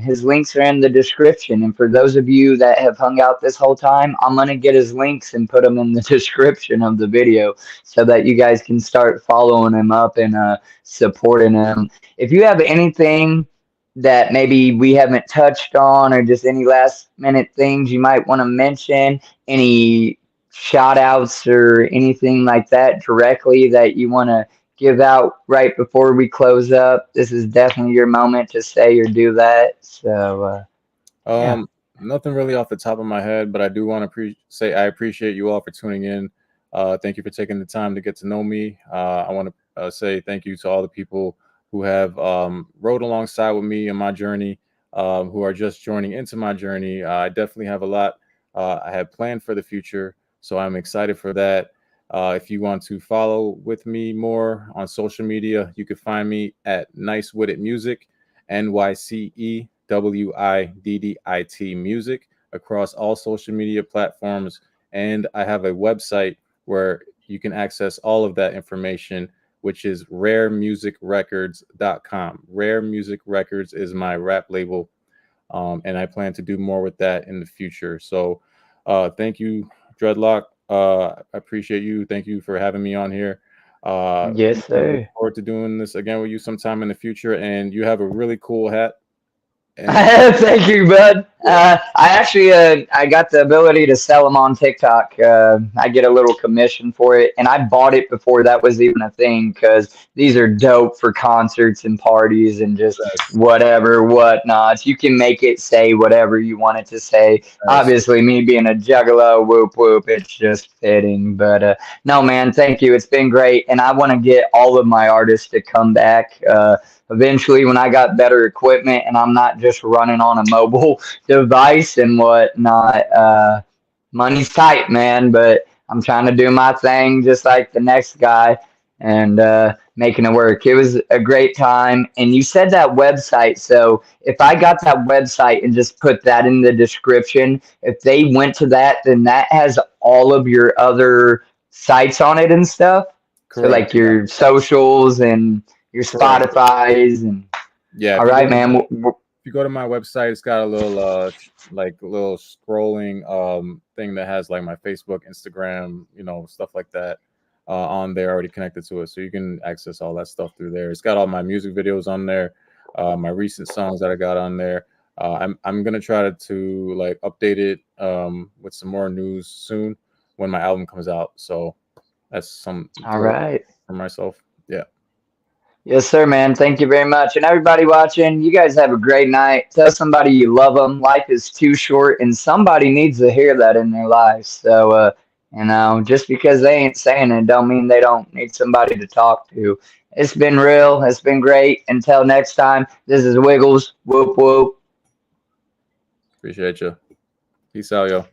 his links are in the description. And for those of you that have hung out this whole time, I'm gonna get his links and put them in the description of the video so that you guys can start following him up and supporting him. If you have anything that maybe we haven't touched on or just any last minute things you might want to mention, any shout outs or anything like that directly that you want to give out right before we close up, this is definitely your moment to say or do that. So, yeah. Um, Nothing really off the top of my head, but I do want to say I appreciate you all for tuning in. Thank you for taking the time to get to know me. I want to say thank you to all the people who have rode alongside with me in my journey. who are just joining into my journey. I definitely have a lot I have planned for the future, so I'm excited for that. If you want to follow with me more on social media, you can find me at Nyce Widdit Music, NYCEWIDDIT Music, across all social media platforms. And I have a website where you can access all of that information, which is raremusicrecords.com. Rare Music Records is my rap label, and I plan to do more with that in the future. So thank you, Dreadlock. I appreciate you. Thank you for having me on here. Yes, I look sir. forward to doing this again with you sometime in the future. And you have a really cool hat. And Thank you, bud. I actually I got the ability to sell them on TikTok. I get a little commission for it, and I bought it before that was even a thing because these are dope for concerts and parties and just whatever whatnots. You can make it say whatever you want it to say. Obviously, me being a juggalo, whoop whoop, it's just fitting. But no, man, thank you. It's been great, and I want to get all of my artists to come back. Eventually when I got better equipment and I'm not just running on a mobile device and whatnot. Money's tight, man, but I'm trying to do my thing just like the next guy and making it work. It was a great time. And you said that website. So if I got that website and just put that in the description, if they went to that, then that has all of your other sites on it and stuff. So correct. like your socials and your Correct. Spotify's and Yeah. all right, man. If you go to my website, it's got a little like a little scrolling thing that has like my Facebook, Instagram, stuff like that on there already connected to it. So you can access all that stuff through there. It's got all my music videos on there, my recent songs that I got on there. I'm gonna try to like update it with some more news soon when my album comes out. So that's some All right. for myself. Yeah. Yes, sir, man. Thank you very much. And everybody watching, you guys have a great night. Tell somebody you love them. Life is too short, and somebody needs to hear that in their lives. So, just because they ain't saying it, don't mean they don't need somebody to talk to. It's been real. It's been great. Until next time, this is Wiggles. Whoop, whoop. Appreciate you. Peace out, yo.